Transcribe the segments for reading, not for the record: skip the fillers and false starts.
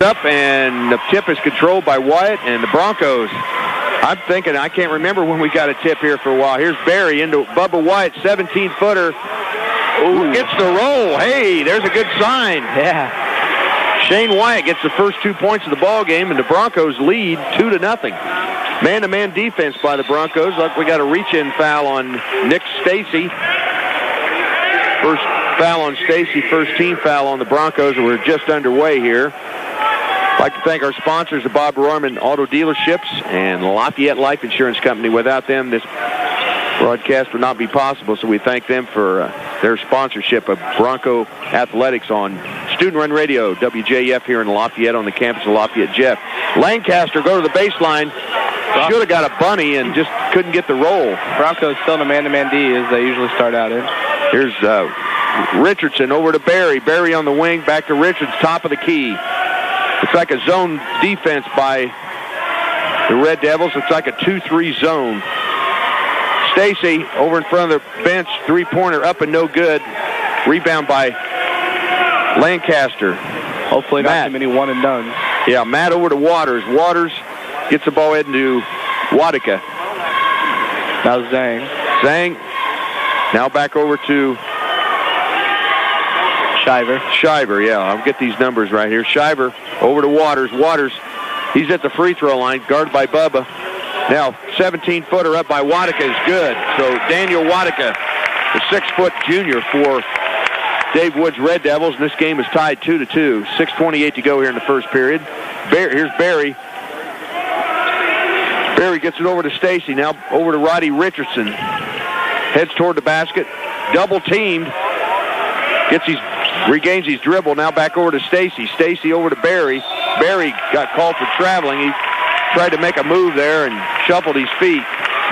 Up, and the tip is controlled by Wyatt and the Broncos. I'm thinking, I can't remember when we got a tip here for a while. Here's Barry into Bubba Wyatt, 17-footer. Gets the roll. Hey, there's a good sign. Yeah. Shane Wyatt gets the first 2 points of the ball game, and the Broncos lead 2-0. Man-to-man defense by the Broncos. Look, we got a reach-in foul on Nick Stacy. First foul on Stacy, first team foul on the Broncos, and we're just underway here. I'd like to thank our sponsors, the Bob Rohrman Auto Dealerships and Lafayette Life Insurance Company. Without them, this broadcast would not be possible, so we thank them for their sponsorship of Bronco Athletics on Student Run Radio, WJF here in Lafayette on the campus of Lafayette Jeff. Lancaster go to the baseline. Should have got a bunny and just couldn't get the roll. Broncos still in a man-to-man D as they usually start out in. Here's Richardson over to Barry. Barry on the wing, back to Richards, top of the key. It's like a zone defense by the Red Devils. It's like a 2-3 zone. Stacy over in front of the bench, three-pointer up and no good. Rebound by Lancaster. Hopefully not too many one-and-dones. Yeah, Matt over to Waters. Waters gets the ball into Wadika. Now Zhang. Zhang now back over to Shiver, yeah, I'll get these numbers right here. Shiver over to Waters. Waters, he's at the free throw line, guarded by Bubba. Now, 17-footer up by Wadika is good. So Daniel Wadika, the 6-foot junior for Dave Wood's Red Devils, and this game is tied 2-2. 6:28 to go here in the first period. Here's Barry. Barry gets it over to Stacy. Now over to Roddy Richardson. Heads toward the basket. Double teamed. Regains his dribble. Now back over to Stacy. Stacy over to Barry. Barry got called for traveling. He tried to make a move there and shuffled his feet.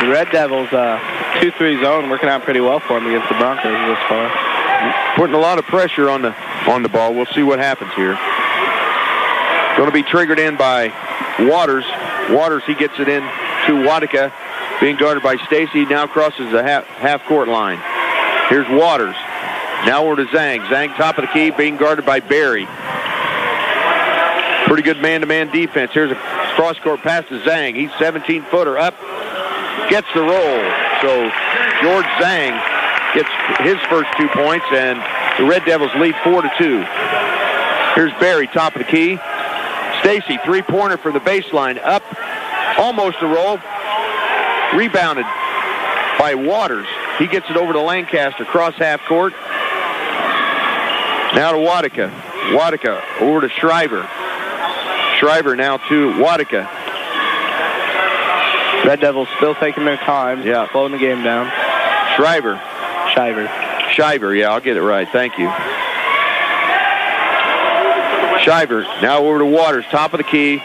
The Red Devils 2-3 zone working out pretty well for him against the Broncos this far. Putting a lot of pressure on the ball. We'll see what happens here. Going to be triggered in by Waters. Waters, he gets it in to Wadika, being guarded by Stacy. Now crosses the half-court line. Here's Waters. Now over to Zhang. Zhang, top of the key, being guarded by Barry. Pretty good man-to-man defense. Here's a cross-court pass to Zhang. He's 17-footer up. Gets the roll. So George Zhang gets his first 2 points, and the Red Devils lead 4-2. Here's Barry, top of the key. Stacy, three-pointer from the baseline. Up, almost a roll. Rebounded by Waters. He gets it over to Lancaster, cross half court. Now to Wadika. Wadika over to Shriver. Shriver now to Wadika. Red Devils still taking their time. Yeah. Slowing the game down. Shiver, yeah, I'll get it right. Thank you. Shiver now over to Waters, top of the key.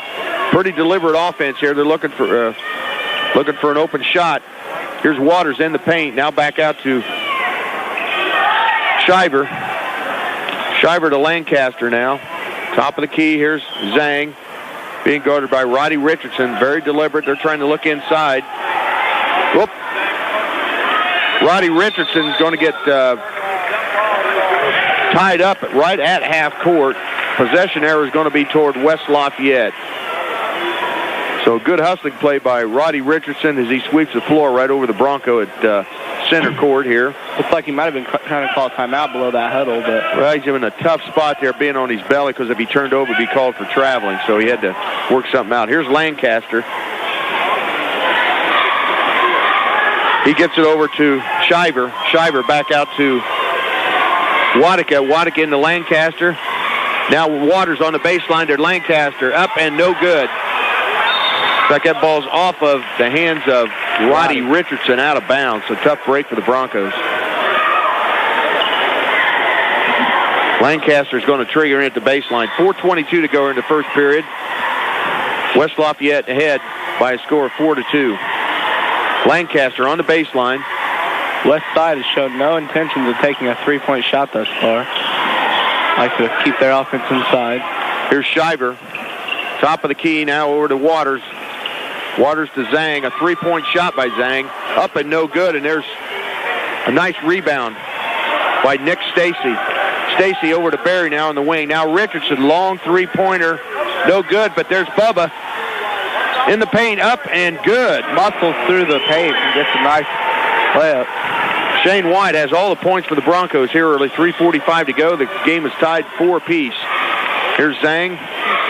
Pretty deliberate offense here. They're looking for an open shot. Here's Waters in the paint. Now back out to Shiver. Shiver to Lancaster now. Top of the key. Here's Zhang being guarded by Roddy Richardson. Very deliberate. They're trying to look inside. Whoop. Roddy Richardson's going to get tied up right at half court. Possession error is going to be toward West Lafayette. So good hustling play by Roddy Richardson as he sweeps the floor right over the Bronco at center court here. Looks like he might have been trying to call timeout below that huddle, but well, he's in a tough spot there, being on his belly, because if he turned over, he'd be called for traveling. So he had to work something out. Here's Lancaster. He gets it over to Shiver. Shiver back out to Wadika. Wadika into Lancaster. Now Waters on the baseline to Lancaster. Up and no good. Looks like that ball's off of the hands of Roddy Richardson, out of bounds. So tough break for the Broncos. Lancaster's going to trigger in at the baseline. 4:22 to go in the first period. West Lafayette ahead by a score of 4-2. Lancaster on the baseline. West side has shown no intentions of taking a three-point shot thus far. Like to keep their offense inside. Here's Shiver. Top of the key now over to Waters. Waters to Zhang. A three-point shot by Zhang. Up and no good. And there's a nice rebound by Nick Stacy. Stacy over to Barry now in the wing. Now Richardson, long three-pointer. No good, but there's Bubba in the paint, up and good. Muscles through the paint and gets a nice layup. Shane White has all the points for the Broncos here early. 3:45 to go. The game is tied 4 apiece. Here's Zhang.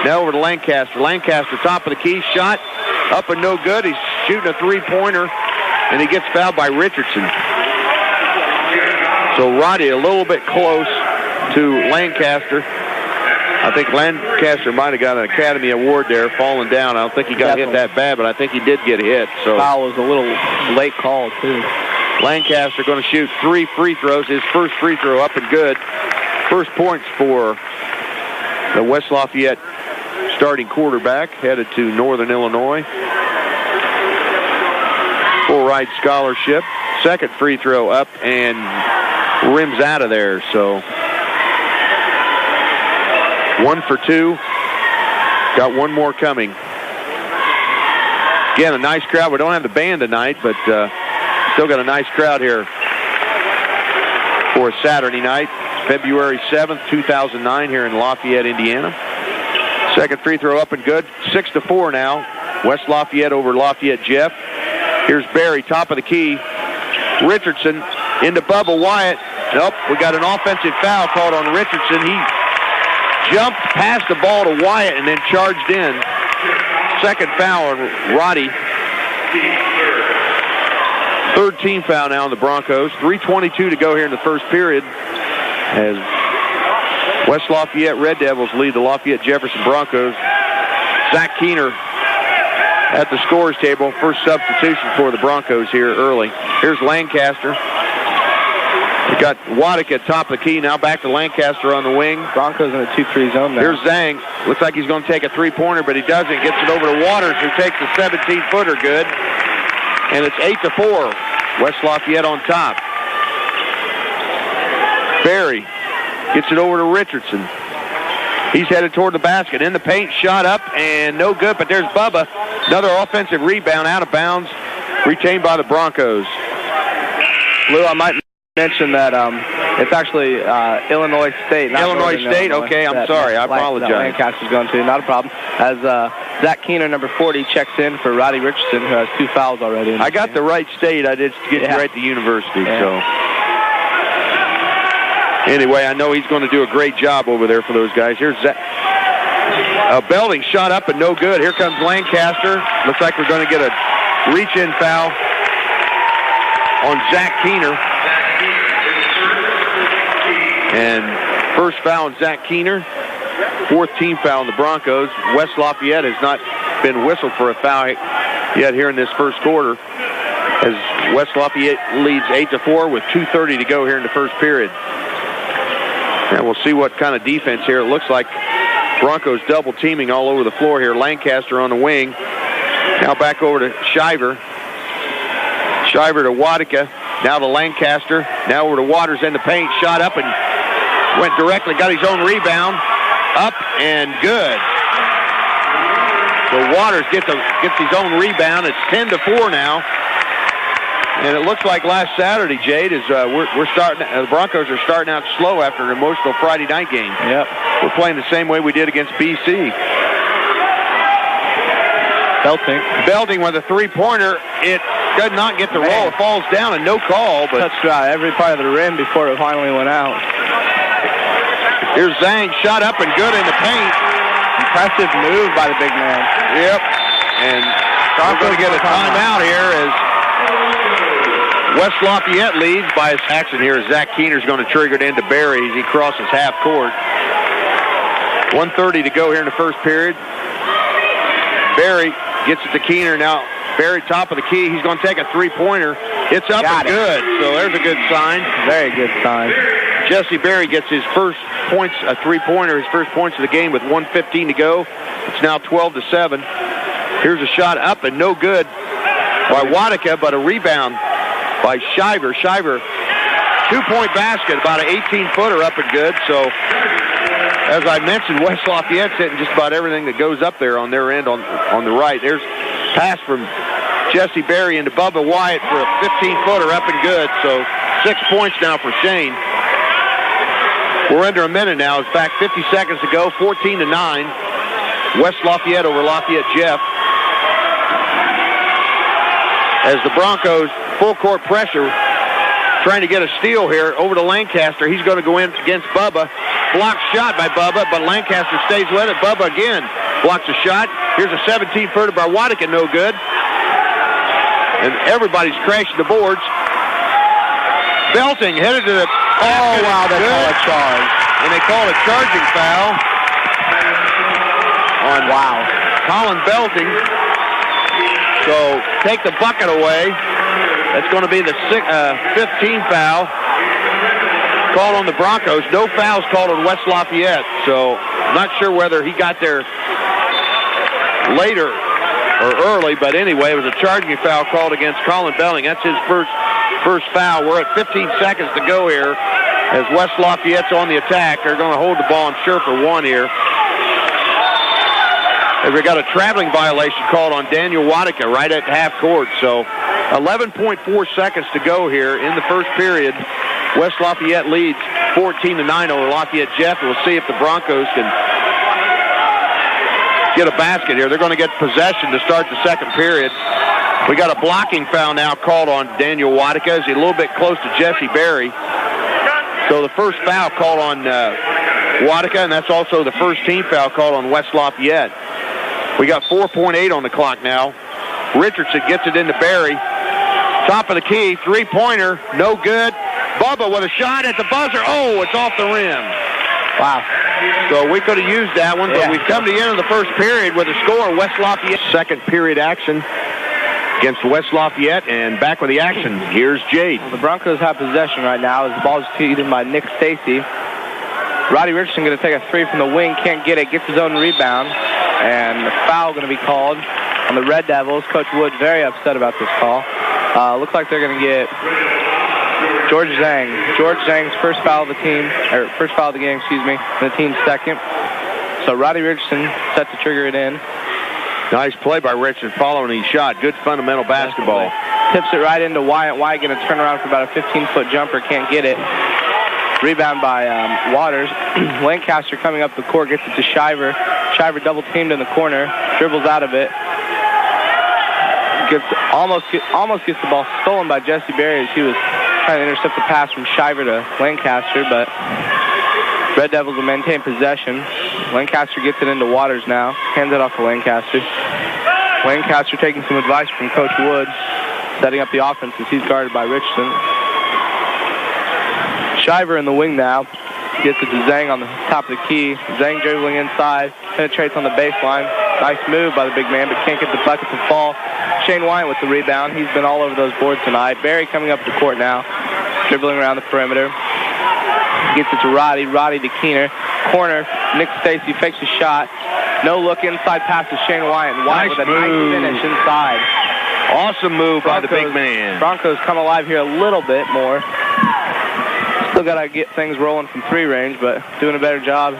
Now over to Lancaster. Lancaster, top of the key. Shot up and no good. He's shooting a three-pointer, and he gets fouled by Richardson. So Roddy a little bit close to Lancaster. I think Lancaster might have got an Academy Award there, falling down. I don't think he got hit that bad, but I think he did get hit. So foul was a little late call, too. Lancaster going to shoot 3 free throws. His first free throw up and good. First points for the West Lafayette starting quarterback, headed to Northern Illinois. Full ride scholarship. Second free throw up and rims out of there. So 1 for 2. Got one more coming. Again, a nice crowd. We don't have the band tonight, but still got a nice crowd here for a Saturday night, February 7th, 2009 here in Lafayette, Indiana. Second free throw up and good. 6-4 now. West Lafayette over Lafayette Jeff. Here's Barry, top of the key. Richardson into Bubba Wyatt. Nope, we got an offensive foul called on Richardson. He jumped past the ball to Wyatt and then charged in. Second foul on Roddy. Third team foul now on the Broncos. 3:22 to go here in the first period as West Lafayette Red Devils lead the Lafayette Jefferson Broncos. Zach Keener at the scorer's table. First substitution for the Broncos here early. Here's Lancaster. We got Waddick at top of the key. Now back to Lancaster on the wing. Broncos in a 2-3 zone now. Here's Zhang. Looks like he's going to take a three-pointer, but he doesn't. Gets it over to Waters, who takes a 17-footer good. And it's 8-4. West Lafayette on top. Barry gets it over to Richardson. He's headed toward the basket. In the paint, shot up, and no good. But there's Bubba. Another offensive rebound out of bounds, retained by the Broncos. Lou, I might mention that it's actually Illinois State. Illinois State? Okay, I'm sorry. I apologize. Lancaster's going to. Not a problem. As Zach Keener, number 40, checks in for Roddy Richardson, who has 2 fouls already. I got the right state. I did get right to university. Yeah. So anyway, I know he's going to do a great job over there for those guys. Here's Zach. Belding shot up and no good. Here comes Lancaster. Looks like we're going to get a reach-in foul on Zach Keener. And first foul on Zach Keener. Fourth team foul on the Broncos. West Lafayette has not been whistled for a foul yet here in this first quarter, as West Lafayette leads 8-4 with 2:30 to go here in the first period. And we'll see what kind of defense here. It looks like Broncos double teaming all over the floor here. Lancaster on the wing. Now back over to Shiver. Shiver to Waddick. Now to Lancaster. Now over to Waters in the paint. Shot up and went directly. Got his own rebound. Up and good. So Waters gets his own rebound. It's 10-4 now. And it looks like last Saturday, Jade, is we're starting. The Broncos are starting out slow after an emotional Friday night game. Yep. We're playing the same way we did against BC. Belding with a three-pointer. It does not get the roll. It falls down and no call. But touched every part of the rim before it finally went out. Here's Zhang, shot up and good in the paint. Impressive move by the big man. Yep. And we're going to get a timeout here as West Lafayette leads by his action here. Zach Keener's going to trigger it into Barry as he crosses half court. 1:30 to go here in the first period. Barry gets it to Keener. Now Barry top of the key. He's going to take a three-pointer. It's up and good. So there's a good sign. Very good sign. Jesse Barry gets his first points, a three-pointer, his first points of the game with 1:15 to go. It's now 12-7. Here's a shot up and no good by Waddick, but a rebound by Shiver. Shiver, two-point basket, about an 18-footer up and good. So, as I mentioned, West Lafayette's hitting just about everything that goes up there on their end on the right. There's pass from Jesse Barry into Bubba Wyatt for a 15-footer up and good. So 6 points now for Shane. We're under a minute now. It's back 50 seconds to go, 14-9. West Lafayette over Lafayette Jeff. As the Broncos full court pressure, trying to get a steal here over to Lancaster. He's going to go in against Bubba. Blocked shot by Bubba, but Lancaster stays with it. Bubba again blocks a shot. Here's a 17-footer by Wadika, no good. And everybody's crashing the boards. Belting headed to the... Oh, wow, they call a charge. And they call a charging foul on Colin Belting. So take the bucket away. That's going to be the 15th foul called on the Broncos. No fouls called on West Lafayette. So not sure whether he got there later or early, but anyway, it was a charging foul called against Colin Belting. That's his first foul. We're at 15 seconds to go here as West Lafayette's on the attack. They're going to hold the ball, I'm sure, for one here. As we got a traveling violation called on Daniel Wadika right at half court. So 11.4 seconds to go here in the first period. West Lafayette leads 14-9 over Lafayette Jeff. We'll see if the Broncos can get a basket here. They're going to get possession to start the second period. We got a blocking foul now called on Daniel Wadika. He's a little bit close to Jesse Berry. So the first foul called on Wadika, and that's also the first team foul called on West Lafayette. We got 4.8 on the clock now. Richardson gets it into Berry. Top of the key, three-pointer, no good. Bubba with a shot at the buzzer. Oh, it's off the rim. Wow. So we could have used that one, but we've come to the end of the first period with a score. West Lafayette second period action against West Lafayette, and back with the action. Here's Jade. Well, the Broncos have possession right now as the ball is teed by Nick Stacy. Roddy Richardson going to take a three from the wing, can't get it, gets his own rebound, and the foul going to be called on the Red Devils. Coach Wood very upset about this call. Looks like they're going to get George Zhang. George Zhang's first foul of the team, or first foul of the game, excuse me, and the team's second. So Roddy Richardson set to trigger it in. Nice play by Richardson following his shot. Good fundamental basketball. Tips it right into Wyatt. Wyatt going to turn around for about a 15-foot jumper, can't get it. Rebound by Waters. Lancaster coming up the court, gets it to Shiver. Shiver double teamed in the corner, dribbles out of it. Almost gets the ball stolen by Jesse Berry as he was trying to intercept the pass from Shiver to Lancaster, but Red Devils will maintain possession. Lancaster gets it into Waters now, hands it off to Lancaster. Lancaster taking some advice from Coach Wood, setting up the offense as he's guarded by Richardson. Shiver in the wing now, gets it to Zhang on the top of the key. Zhang dribbling inside, penetrates on the baseline. Nice move by the big man, but can't get the bucket to fall. Shane Wyatt with the rebound. He's been all over those boards tonight. Berry coming up the court now, dribbling around the perimeter. Gets it to Roddy. Roddy to Keener. Corner. Nick Stacy fakes a shot. No look inside pass to Shane Wyatt. And Wyatt with a nice finish inside. Awesome move by the big man. Broncos come alive here a little bit more. Still got to get things rolling from three range, but doing a better job.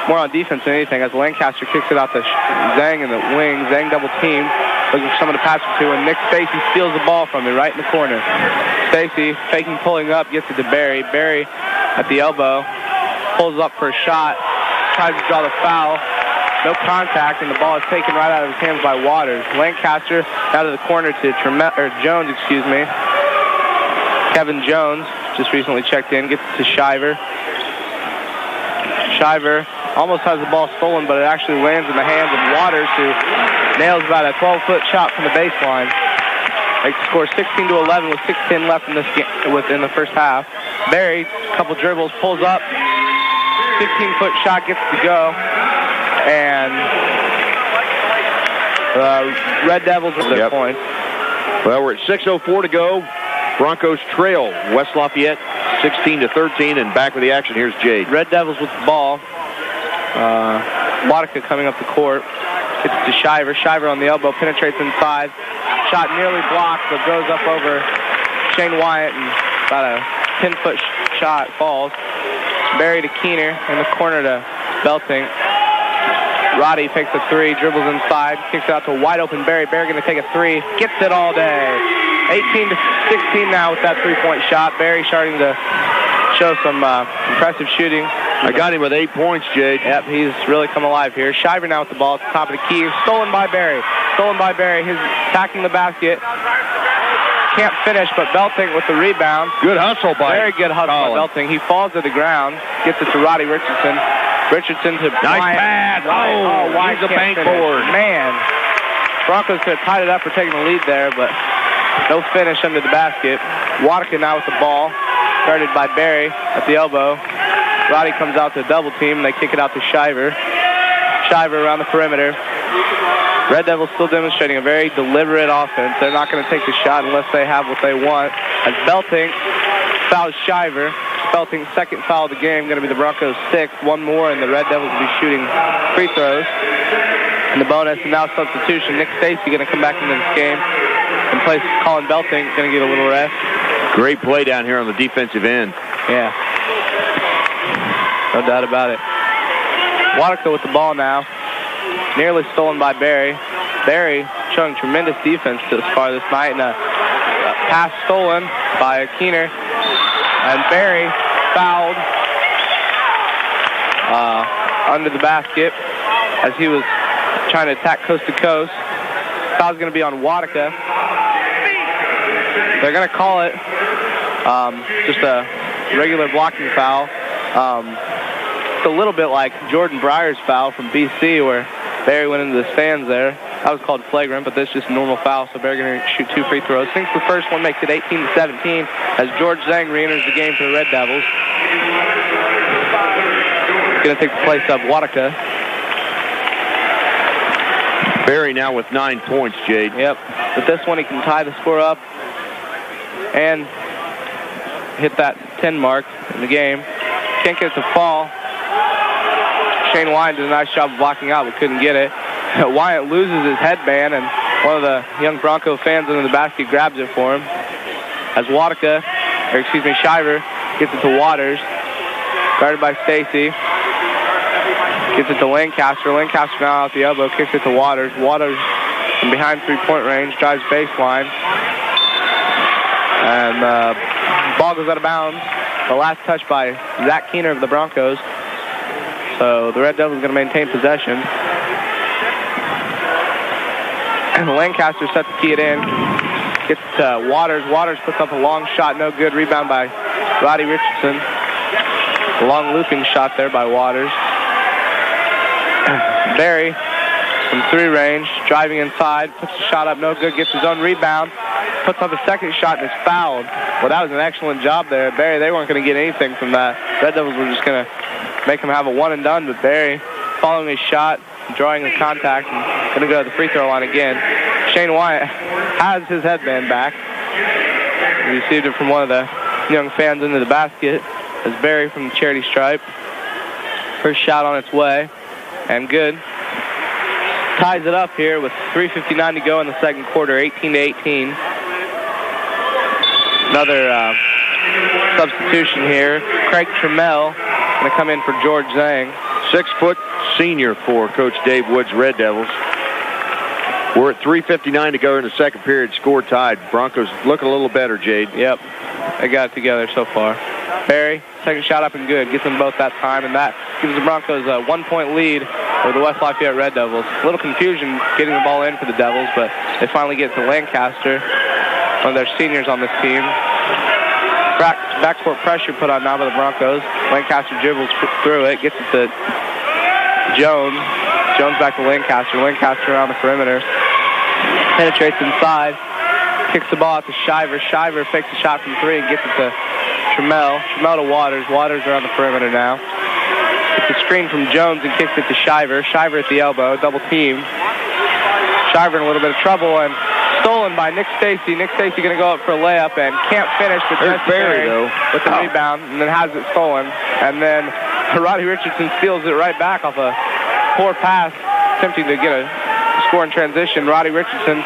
More on defense than anything as Lancaster kicks it out to Zhang in the wing. Zhang double team. Looking for someone to pass it to, and Nick Stacy steals the ball from him right in the corner. Stacy faking pulling up, gets it to Berry. Berry at the elbow, pulls up for a shot, tries to draw the foul. No contact, and the ball is taken right out of his hands by Waters. Lancaster out of the corner to Jones, excuse me. Kevin Jones just recently checked in, gets it to Shiver. Shiver almost has the ball stolen, but it actually lands in the hands of Waters, who nails about a 12-foot shot from the baseline. They score 16-11 with 6:10 left in this game, within the first half. Berry, a couple dribbles, pulls up, 15-foot shot gets to go, and Red Devils with their points. Well, we're at 6:04 to go. Broncos trail West Lafayette 16-13, and back with the action. Here's Jade. Red Devils with the ball. Wadika coming up the court. Gets it to Shiver. Shiver on the elbow, penetrates inside. Shot nearly blocked, but goes up over Shane Wyatt, and about a 10-foot shot falls. Berry to Keener in the corner to Belting. Roddy takes a three, dribbles inside, kicks it out to a wide open Berry. Berry going to take a three, gets it all day. 18-16 now with that three-point shot. Berry starting to show some impressive shooting. I got him with 8 points, Jade. Yep, he's really come alive here. Shiver now with the ball at the top of the key. Stolen by Barry. He's attacking the basket. Can't finish, but Belting with the rebound. Good hustle by Very good hustle by Belting. He falls to the ground. Gets it to Roddy Richardson. Richardson to nice Wyatt. pass. Wyatt he's a bank finish. board. Man, Broncos could have tied it up for taking the lead there, but no finish under the basket. Watka now with the ball. Guarded by Barry at the elbow. Roddy comes out to double team, and they kick it out to Shiver. Shiver around the perimeter. Red Devils still demonstrating a very deliberate offense. They're not going to take the shot unless they have what they want. As Belting fouls Shiver. Belting's second foul of the game, going to be the Broncos' sixth. One more, and the Red Devils will be shooting free throws. And the bonus, and now substitution. Nick Stacy going to come back into this game and place Colin Belting, going to get a little rest. Great play down here on the defensive end. Yeah. No doubt about it. Watka with the ball now. Nearly stolen by Barry. Barry showing tremendous defense this far this night. And a pass stolen by Keener. And Barry fouled under the basket as he was trying to attack coast to coast. Foul's going to be on Watka. They're going to call it just a regular blocking foul. It's a little bit like Jordan Breyer's foul from BC where Barry went into the stands there. That was called flagrant, but this is just a normal foul, so Barry going to shoot 2 free throws. Sinks the first one, makes it 18-17 as George Zhang re-enters the game for the Red Devils. Going to take the place of Watka. Barry now with 9 points, Jade. Yep. With this one, he can tie the score up and hit that 10 mark in the game. Can't get it to fall. Shane Wyatt did a nice job of blocking out, but couldn't get it. Wyatt loses his headband, and one of the young Bronco fans under the basket grabs it for him. As Shiver gets it to Waters. Guarded by Stacy. Gets it to Lancaster. Lancaster now out the elbow, kicks it to Waters. Waters from behind three-point range, drives baseline. And ball goes out of bounds. The last touch by Zach Keener of the Broncos. So the Red Devils are going to maintain possession. And Lancaster set to key it in. Gets to Waters. Waters puts up a long shot. No good. Rebound by Roddy Richardson. A long looping shot there by Waters. Barry from 3 range. Driving inside. Puts the shot up. No good. Gets his own rebound. Puts up a second shot and is fouled. Well, that was an excellent job there. Barry, they weren't going to get anything from that. Red Devils were just going to make him have a one and done, but Barry following his shot, drawing the contact, and going to go to the free throw line again. Shane Wyatt has his headband back. He received it from one of the young fans into the basket as Barry from the charity stripe. First shot on its way, and good. Ties it up here with 3:59 to go in the second quarter, 18-18. Another substitution here. Craig Trammell going to come in for George Zhang. 6-foot senior for Coach Dave Wood's Red Devils. We're at 3:59 to go in the second period. Score tied. Broncos looking a little better, Jade. Yep. They got it together so far. Barry, second shot up and good. Gets them both that time, and that gives the Broncos a 1-point lead over the West Lafayette Red Devils. A little confusion getting the ball in for the Devils, but they finally get to Lancaster, one of their seniors on this team. Backcourt pressure put on now by the Broncos. Lancaster dribbles through it, gets it to Jones. Jones back to Lancaster. Lancaster around the perimeter. Penetrates inside. Kicks the ball out to Shiver. Shiver fakes a shot from 3 and gets it to Trammell. Trammell to Waters. Waters around the perimeter now. Gets a screen from Jones and kicks it to Shiver. Shiver at the elbow. Double team. Shiver in a little bit of trouble and stolen by Nick Stacy. Nick Stacy going to go up for a layup and can't finish, but Barry though with the rebound and then has it stolen. And then Roddy Richardson steals it right back off a poor pass, attempting to get a score in transition. Roddy Richardson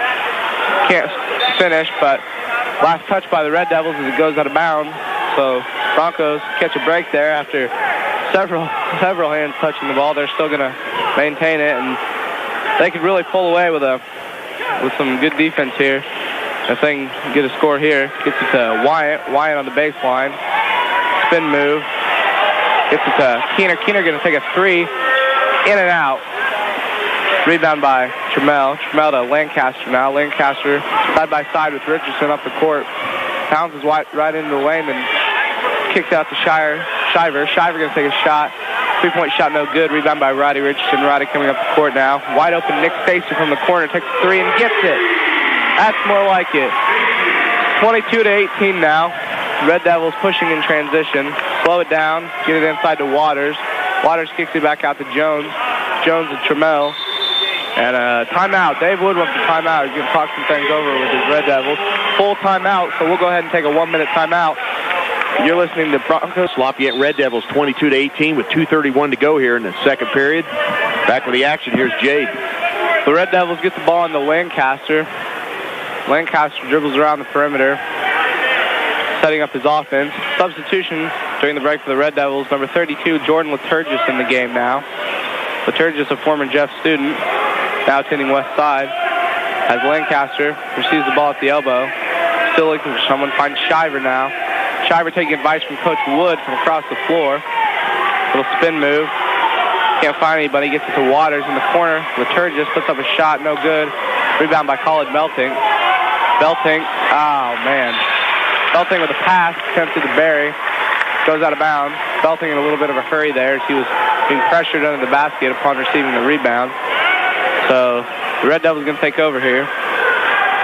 can't finish, but last touch by the Red Devils as it goes out of bounds. So Broncos catch a break there after several hands touching the ball. They're still going to maintain it, and they could really pull away with some good defense here. If they can get a score here, gets it to Wyatt. Wyatt on the baseline. spin move. Gets it to Keener. Keener going to take a three. In and out. Rebound by Trammell. Trammell to Lancaster now. Lancaster side by side with Richardson up the court. Towns is right into the lane and kicks out to Shiver. Shiver going to take a shot. 3-point shot, no good. Rebound by Roddy Richardson. Roddy coming up the court now. Wide open Nick Stacy from the corner. Takes a three and gets it. That's more like it. 22-18 now. Red Devils pushing in transition. Slow it down. Get it inside to Waters. Waters kicks it back out to Jones. Jones and Trammell. And timeout. Dave Wood wants a timeout. He's going to talk some things over with his Red Devils. Full timeout, so we'll go ahead and take a 1-minute timeout. You're listening to Broncos. Lafayette Red Devils 22-18 with 2:31 to go here in the second period. Back with the action. Here's Jade. The Red Devils get the ball into Lancaster. Lancaster dribbles around the perimeter, setting up his offense. Substitution during the break for the Red Devils. Number 32, Jordan Liturgis in the game now. Liturgis, a former Jeff student, now attending West Side. As Lancaster receives the ball at the elbow. Still looking for someone. Finds Shiver now. Shiver taking advice from Coach Wood from across the floor. Little spin move. Can't find anybody. Gets it to Waters in the corner. Liturgis puts up a shot. No good. Rebound by Colin Belting. Belting. Oh, man. Belting with a pass. Attempted to Barry. Goes out of bounds. Belting in a little bit of a hurry there as he was being pressured under the basket upon receiving the rebound. So the Red Devils going to take over here.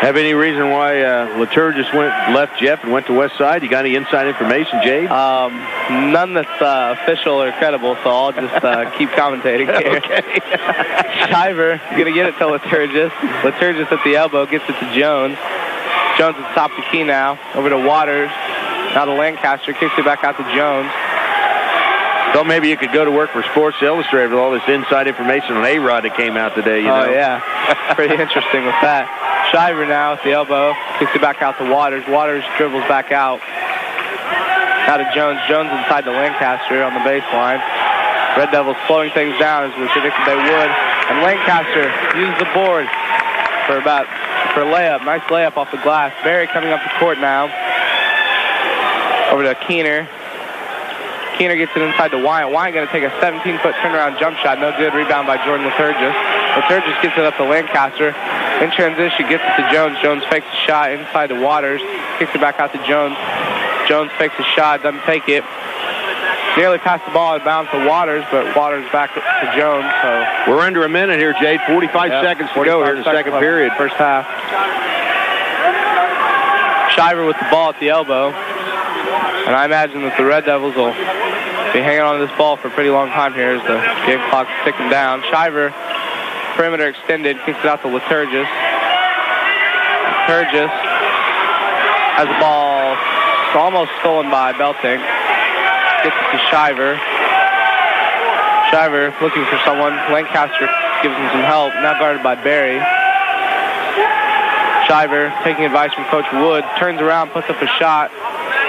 Have any reason why Liturgis left Jeff and went to West Side? You got any inside information, Jade? None that's official or credible, so I'll just keep commentating here. Okay. Shiver going to get it to Liturgis. Liturgis at the elbow gets it to Jones. Jones at the top of the key now. Over to Waters. Now to Lancaster. Kicks it back out to Jones. So maybe you could go to work for Sports Illustrated with all this inside information on A-Rod that came out today, you know? Oh, yeah. Pretty interesting with that. Shiver now at the elbow. Kicks it back out to Waters. Waters dribbles back out. Now to Jones. Jones inside to Lancaster on the baseline. Red Devils slowing things down as we predicted they would. And Lancaster uses the board for a layup. Nice layup off the glass. Barry coming up the court now. Over to Keener. Keener gets it inside to Wyatt. Wyatt going to take a 17-foot turnaround jump shot. No good. Rebound by Jordan Liturgis. Liturgis gets it up to Lancaster. In transition, gets it to Jones. Jones fakes a shot inside to Waters. Kicks it back out to Jones. Jones fakes a shot. Doesn't take it. Nearly passed the ball out of bounds to Waters, but Waters back to Jones. So we're under a minute here, Jade. 45 seconds to go here in the second period. First half. Shiver with the ball at the elbow. And I imagine that the Red Devils will be hanging on to this ball for a pretty long time here as the game clock's ticking down. Shiver, perimeter extended, kicks it out to Liturgis. Liturgis has the ball almost stolen by Belting. Gets it to Shiver. Shiver looking for someone. Lancaster gives him some help, now guarded by Barry. Shiver, taking advice from Coach Wood, turns around, puts up a shot,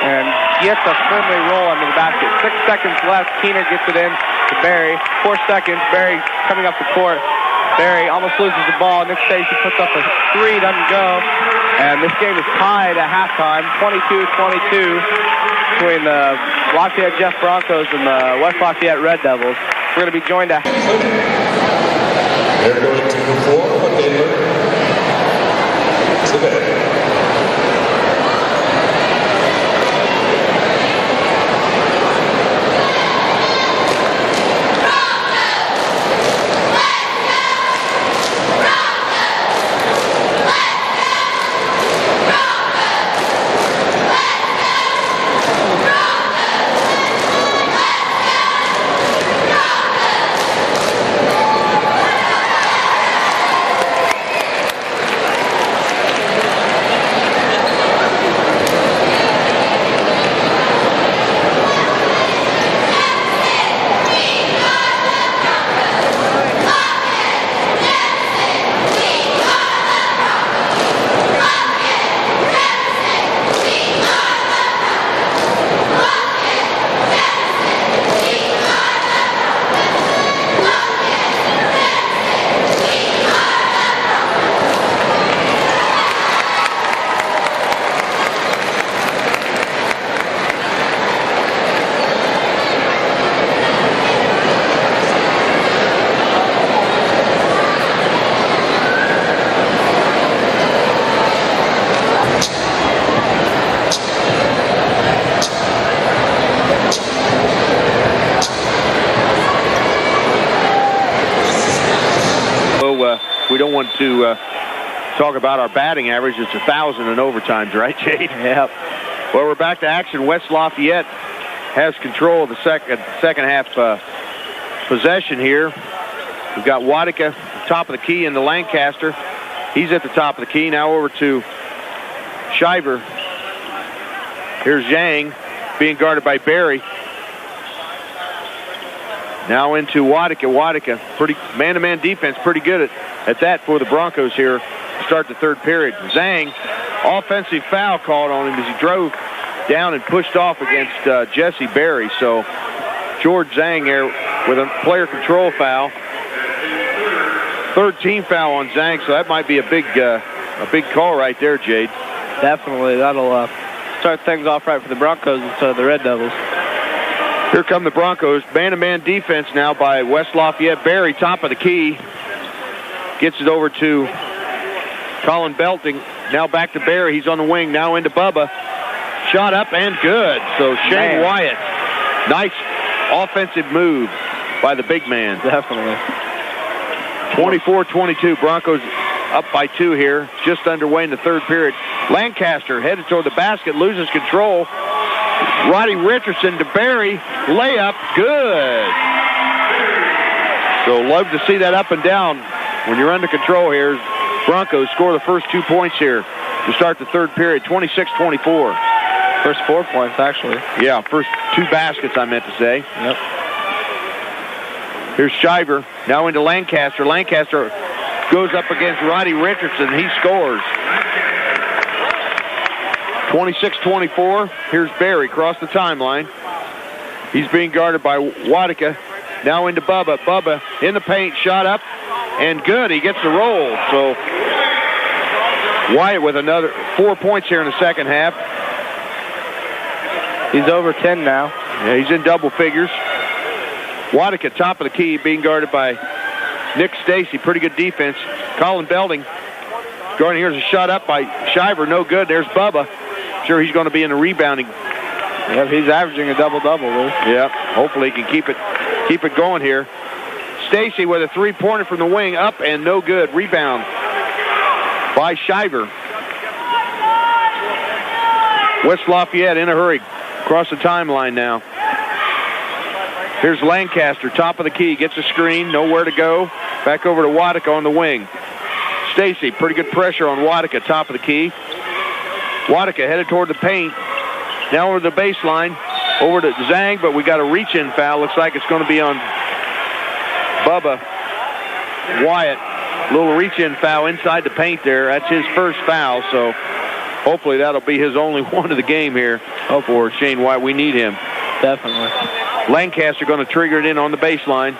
and gets a firmly roll under the basket. 6 seconds left. Keener gets it in to Barry. 4 seconds. Barry coming up the court. Barry almost loses the ball. Nick Stacy puts up a three. Doesn't go. And this game is tied at halftime. 22-22 between the Lafayette Jeff Broncos and the West Lafayette Red Devils. We're going to be joined at... They're going to perform what they learned today. we don't want to talk about our batting average. It's 1,000 in overtimes, right, Jade? Yep. Well, we're back to action. West Lafayette has control of the second half possession here. We've got Wadika, top of the key, into Lancaster. He's at the top of the key. Now over to Shiver. Here's Zhang being guarded by Barry. Now into Wadika. Wadika, pretty man-to-man defense, pretty good at that for the Broncos here to start the third period. Zhang, offensive foul called on him as he drove down and pushed off against Jesse Barry. So George Zhang there with a player control foul. Third team foul on Zhang, so that might be a big call right there, Jade. Definitely. That'll start things off right for the Broncos instead of the Red Devils. Here come the Broncos. Man-to-man defense now by West Lafayette. Barry, top of the key. Gets it over to Colin Belting. Now back to Barry. He's on the wing. Now into Bubba. Shot up and good. So Shane Wyatt. Nice offensive move by the big man. Definitely. 24-22. Broncos up by 2 here. Just underway in the third period. Lancaster headed toward the basket. Loses control. Roddy Richardson to Barry. Layup. Good. So love to see that up and down when you're under control here. Broncos score the first 2 points here to start the third period. 26-24. First 4 points, actually. Yeah, first 2 baskets, I meant to say. Yep. Here's Shiver. Now into Lancaster. Lancaster goes up against Roddy Richardson. He scores. 26-24. Here's Barry across the timeline. He's being guarded by Wadika. Now into Bubba. Bubba in the paint. Shot up. And good. He gets the roll. So Wyatt with another 4 points here in the second half. He's over 10 now. Yeah, he's in double figures. Wadika, top of the key, being guarded by Nick Stacy. Pretty good defense. Colin Belding. Guarding. Here's a shot up by Shiver. No good. There's Bubba. Sure, he's going to be in the rebounding. Yep, he's averaging a double-double, Lou. Yeah, hopefully he can keep it going here. Stacy with a three-pointer from the wing. Up and no good. Rebound by Shiver. West Lafayette in a hurry. Across the timeline now. Here's Lancaster, top of the key, gets a screen, nowhere to go. Back over to Wadika on the wing. Stacy, pretty good pressure on Wadika, top of the key. Wadika headed toward the paint. Now over the baseline, over to Zhang, but we got a reach-in foul. Looks like it's going to be on Bubba Wyatt. Little reach-in foul inside the paint there. That's his first foul, so hopefully that'll be his only one of the game here for Shane Wyatt. We need him. Definitely. Lancaster going to trigger it in on the baseline.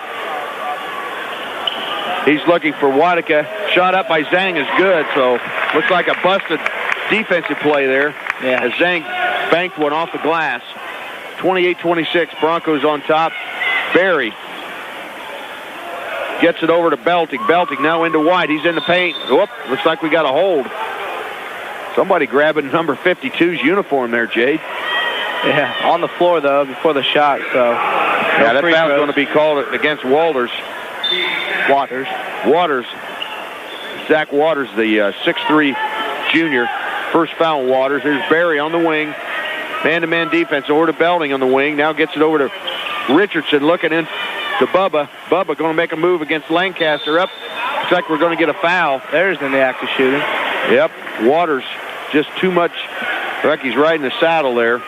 He's looking for Wadika. Shot up by Zhang is good, so looks like a busted defensive play there. Yeah. As Zhang banked one off the glass. 28-26, Broncos on top. Barry gets it over to Belting. Belting now into White. He's in the paint. Whoop, looks like we got a hold. Somebody grabbing number 52's uniform there, Jade. Yeah, on the floor, though, before the shot, so. Yeah, that foul's going to be called against Waters. Zach Waters, the 6'3 junior. First foul on Waters. There's Barry on the wing. Man-to-man defense over to Belding on the wing. Now gets it over to Richardson, looking in to Bubba. Bubba going to make a move against Lancaster. Up. Looks like we're going to get a foul. There's in the act of shooting. Yep. Waters just too much. Like he's riding the saddle there.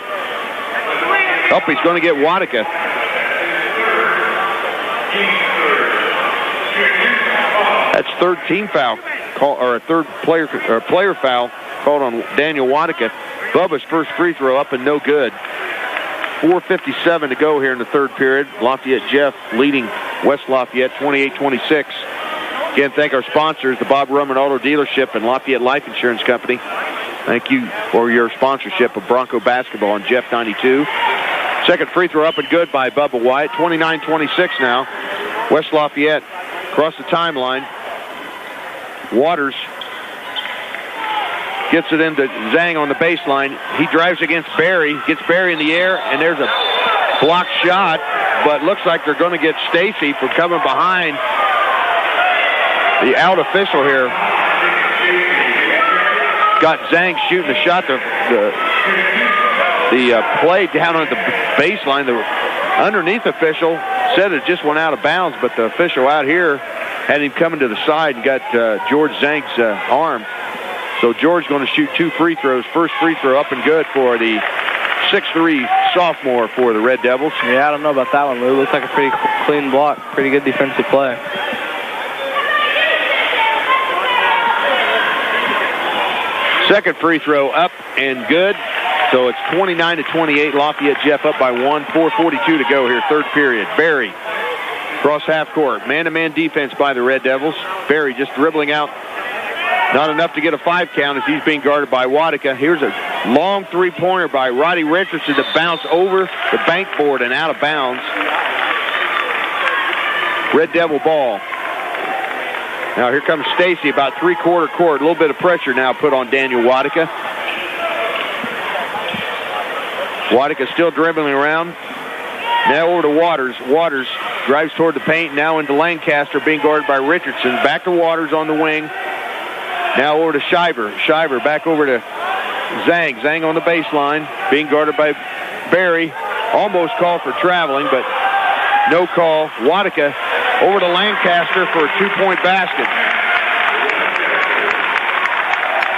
Up, he's going to get Wadika. That's third team foul, or a third player foul called on Daniel Wadika. Bubba's first free throw up and no good. 4:57 to go here in the third period. Lafayette Jeff leading West Lafayette 28-26. Again, thank our sponsors, the Bob Rumman Auto Dealership and Lafayette Life Insurance Company. Thank you for your sponsorship of Bronco basketball on Jeff 92. Second free throw up and good by Bubba Wyatt. 29-26 now. West Lafayette across the timeline. Waters gets it into Zhang on the baseline. He drives against Barry, gets Barry in the air, and there's a blocked shot, but looks like they're going to get Stacy for coming behind The out official here got Zhang shooting a shot. The play down on the baseline. The underneath official said it just went out of bounds, but the official out here had him coming to the side and got George Zhang's arm. So George going to shoot 2 free throws. First free throw up and good for the 6'3" sophomore for the Red Devils. Yeah, I don't know about that one, Lou. Looks like a pretty clean block. Pretty good defensive play. Second free throw up and good. So it's 29-28. Lafayette Jeff up by 1. 4:42 to go here, third period. Barry cross half court. Man-to-man defense by the Red Devils. Barry just dribbling out. Not enough to get a 5 count as he's being guarded by Wadika. Here's a long three-pointer by Roddy Richardson to bounce over the bank board and out of bounds. Red Devil ball. Now here comes Stacy, about three-quarter court. A little bit of pressure now put on Daniel Wadika. Wadika still dribbling around. Now over to Waters. Waters drives toward the paint. Now into Lancaster, being guarded by Richardson. Back to Waters on the wing. Now over to Shiver. Shiver back over to Zhang. Zhang on the baseline, being guarded by Barry. Almost called for traveling, but no call. Wadika over to Lancaster for a 2-point basket.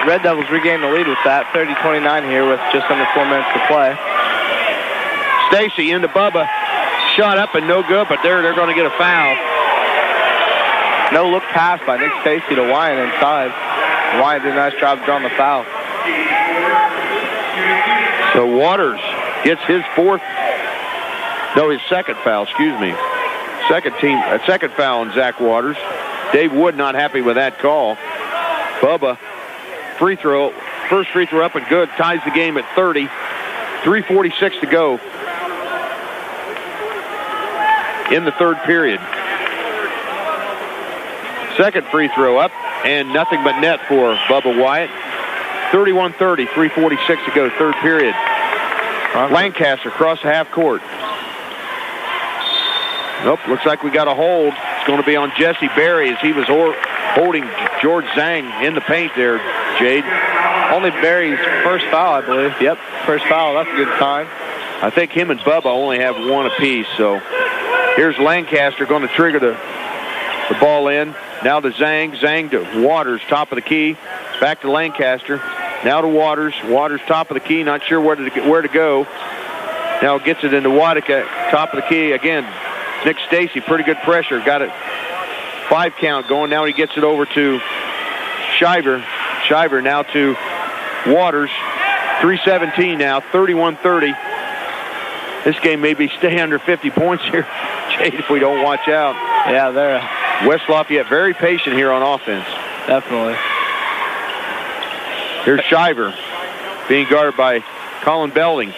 Red Devils regain the lead with that. 30-29 here with just under 4 minutes to play. Stacy into Bubba. Shot up and no good, but they're going to get a foul. No look pass by Nick Stacy to Wyatt inside. Wyatt did a nice job drawing the foul. So Waters gets his second foul, excuse me. Second foul on Zach Waters. Dave Wood not happy with that call. Bubba, first free throw up and good, ties the game at 30. 3:46 to go in the third period. Second free throw up and nothing but net for Bubba Wyatt. 31-30, 3:46 to go, third period. Lancaster across the half court. Nope, looks like we got a hold. It's going to be on Jesse Berry as he was holding George Zhang in the paint there, Jade. Only Berry's first foul, I believe. Yep, first foul. That's a good sign. I think him and Bubba only have one apiece. So here's Lancaster going to trigger the ball in. Now to Zhang. Zhang to Waters, top of the key. Back to Lancaster. Now to Waters. Waters, top of the key. Not sure where to go. Now gets it into Wadika, top of the key again. Nick Stacy, pretty good pressure. Got it. 5 count going. Now he gets it over to Shiver. Shiver now to Waters. 3:17 now. 31-30. This game may be stay under 50 points here, Jade, if we don't watch out. Yeah, they're West Lafayette very patient here on offense. Definitely. Here's Shiver being guarded by Colin Belding.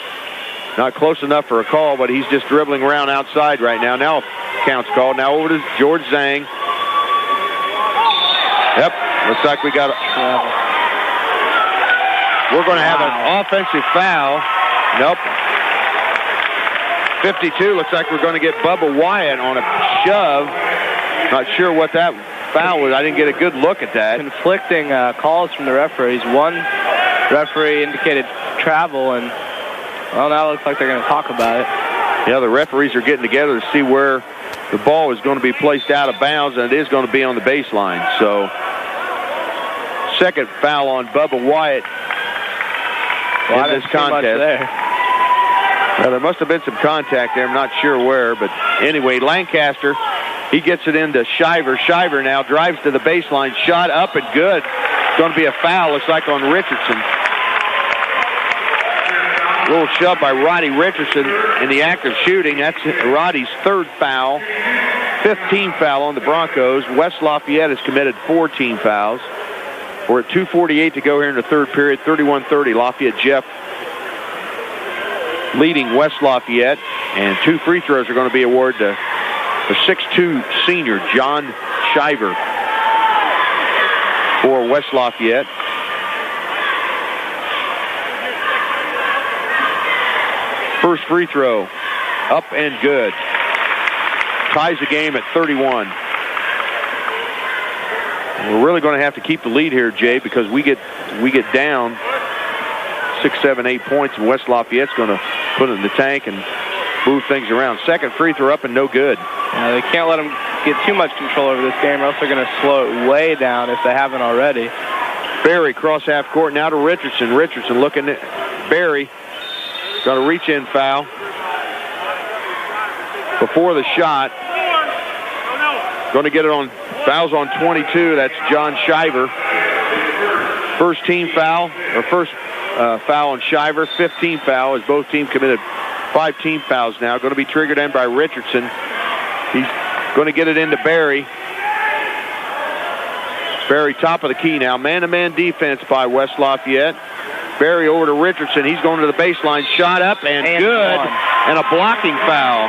Not close enough for a call, but he's just dribbling around outside right now. Now count's called. Now over to George Zhang. Yep, looks like we got we're going to have an offensive foul. Nope. 52, looks like we're going to get Bubba Wyatt on a shove. Not sure what that foul was. I didn't get a good look at that. Conflicting calls from the referees. One referee indicated travel, and well, now it looks like they're going to talk about it. Yeah, the referees are getting together to see where the ball is going to be placed out of bounds, and it is going to be on the baseline. So, second foul on Bubba Wyatt in this contest. Well, there must have been some contact there. I'm not sure where, but anyway, Lancaster, he gets it into Shiver. Shiver now drives to the baseline. Shot up and good. It's going to be a foul, looks like, on Richardson. A little shove by Roddy Richardson in the act of shooting. That's Roddy's third foul. 15 foul on the Broncos. West Lafayette has committed 14 fouls. We're at 2:48 to go here in the third period. 31-30. Lafayette Jeff leading West Lafayette. And 2 free throws are going to be awarded to the 6'2 senior, John Shiver, for West Lafayette. First free throw, up and good. Ties the game at 31. We're really going to have to keep the lead here, Jay, because we get down 6, 7, 8 points, and West Lafayette's going to put it in the tank and move things around. Second free throw up and no good. They can't let them get too much control over this game, or else they're going to slow it way down if they haven't already. Barry cross half court now to Richardson. Richardson looking at Barry. Got a reach-in foul before the shot. Going to get it on fouls on 22. That's John Shiver. First team foul, or first foul on Shiver. 15th foul as both teams committed 5 team fouls now. Going to be triggered in by Richardson. He's going to get it into Barry. Barry top of the key now. Man-to-man defense by West Lafayette. Barry over to Richardson. He's going to the baseline. Shot up and good. And a blocking foul.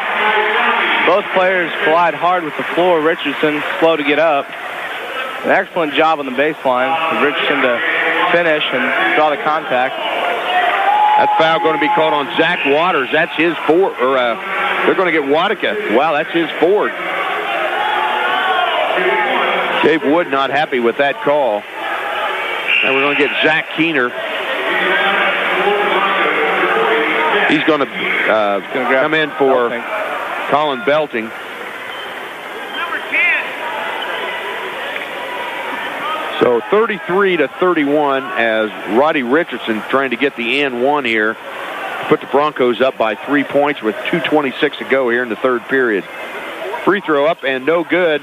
Both players collide hard with the floor. Richardson slow to get up. An excellent job on the baseline for Richardson to finish and draw the contact. That foul going to be called on Zach Waters. That's his fourth. They're going to get Wadika. Wow, that's his fourth. Dave Wood not happy with that call. And we're going to get Zach Keener. He's going to come in for Colin Belting. So 33-31 as Roddy Richardson trying to get the and one here. Put the Broncos up by 3 points with 2:26 to go here in the third period. Free throw up and no good.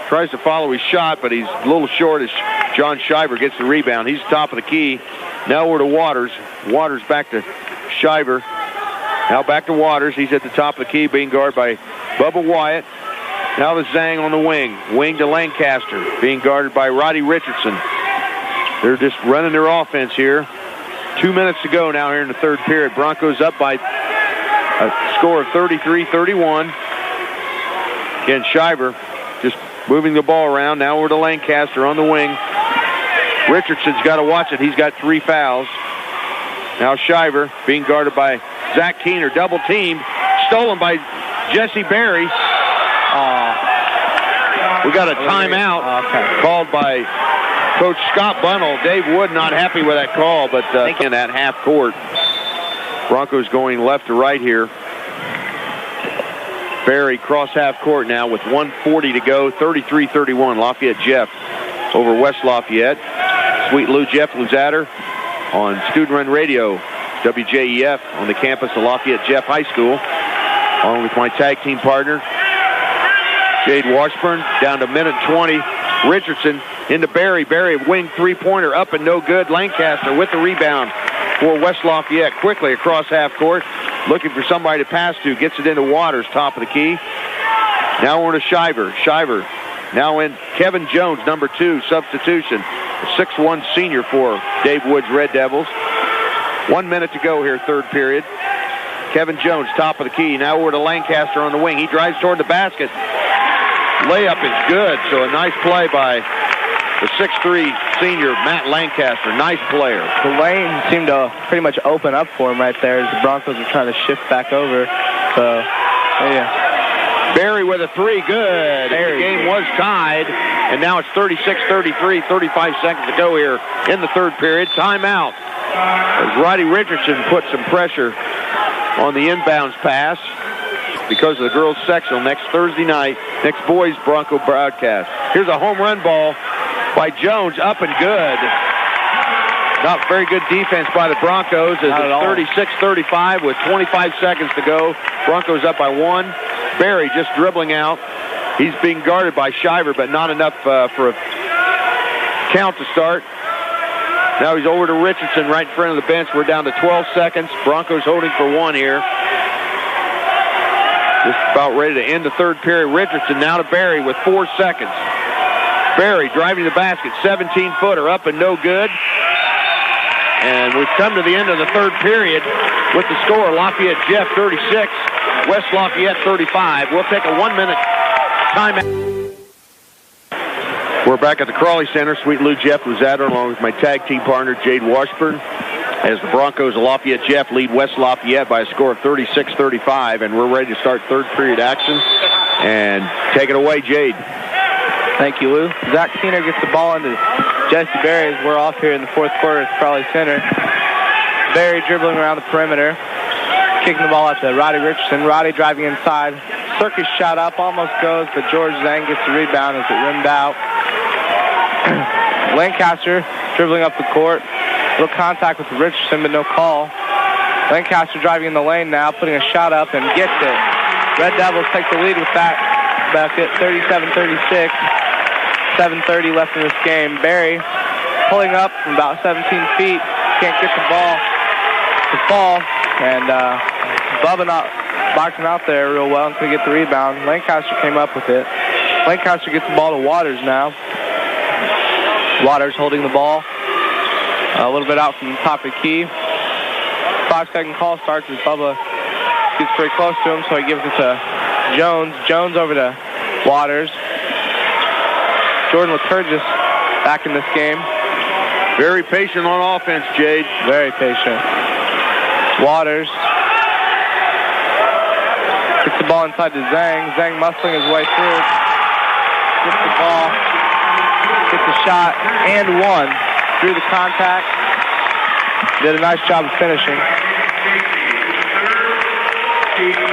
Tries to follow his shot, but he's a little short as John Shiver gets the rebound. He's top of the key. Now we're to Waters. Waters back to Shiver. Now back to Waters. He's at the top of the key, being guarded by Bubba Wyatt. Now the Zhang on the wing. Wing to Lancaster, being guarded by Roddy Richardson. They're just running their offense here. 2 minutes to go now here in the third period. Broncos up by a score of 33-31. Again, Shiver just moving the ball around. Now we're to Lancaster on the wing. Richardson's got to watch it. He's got 3 fouls. Now Shiver being guarded by Zach Keener. Double team. Stolen by Jesse Berry. We got a timeout called by Coach Scott Bunnell. Dave Wood not happy with that call, but in that half court. Broncos going left to right here. Barry cross half court now with 1:40 to go. 33-31. Lafayette Jeff over West Lafayette. Sweet Lou Jeff Luzader on Student Run Radio, WJEF on the campus of Lafayette Jeff High School. Along with my tag team partner, Jade Washburn, down to minute 20. Richardson into Barry. Barry wing three-pointer up and no good. Lancaster with the rebound for West Lafayette. Quickly across half court, looking for somebody to pass to. Gets it into Waters, top of the key. Now we're to Shiver. Shiver now in Kevin Jones, number 2, substitution. 6'1" senior for Dave Wood's Red Devils. 1 minute to go here, third period. Kevin Jones, top of the key. Now we're to Lancaster on the wing. He drives toward the basket. Layup is good, so a nice play by the 6'3" senior, Matt Lancaster. Nice player. The lane seemed to pretty much open up for him right there as the Broncos were trying to shift back over. So, yeah. Barry with a 3, good. The game was tied, and now it's 36-33, 35 seconds to go here in the third period. Timeout. As Roddy Richardson put some pressure on the inbounds pass because of the girls' sectional next Thursday night, next boys Bronco broadcast. Here's a home run ball by Jones, up and good. Not very good defense by the Broncos as it's 36-35 with 25 seconds to go. Broncos up by 1. Barry just dribbling out. He's being guarded by Shiver, but not enough for a count to start. Now he's over to Richardson right in front of the bench. We're down to 12 seconds. Broncos holding for 1 here. Just about ready to end the third period. Richardson now to Barry with 4 seconds. Barry driving the basket, 17-footer up and no good. And we've come to the end of the third period with the score, Lafayette Jeff 36, West Lafayette 35. We'll take a 1-minute timeout. We're back at the Crawley Center. Sweet Lou Jeff Luzader along with my tag team partner, Jade Washburn, as the Broncos of Lafayette Jeff lead West Lafayette by a score of 36-35. And we're ready to start third period action. And take it away, Jade. Thank you, Lou. Zach Keener gets the ball into Jesse Berry as we're off here in the fourth quarter at Crowley Center. Berry dribbling around the perimeter, kicking the ball out to Roddy Richardson. Roddy driving inside. Circus shot up, almost goes, but George Zhang gets the rebound as it rimmed out. Lancaster dribbling up the court. Little contact with Richardson, but no call. Lancaster driving in the lane now, putting a shot up and gets it. Red Devils take the lead with that bucket, 37-36. 7:30 left in this game. Berry pulling up from about 17 feet. Can't get the ball to fall. And Bubba not boxing out there real well and couldn't get the rebound. Lancaster came up with it. Lancaster gets the ball to Waters now. Waters holding the ball a little bit out from the top of the key. 5-second call starts as Bubba gets pretty close to him, so he gives it to Jones. Jones over to Waters. Jordan Laturgis back in this game. Very patient on offense, Jade. Very patient. Waters gets the ball inside to Zhang. Zhang muscling his way through. Gets the ball. Gets the shot and one. Through the contact. Did a nice job of finishing.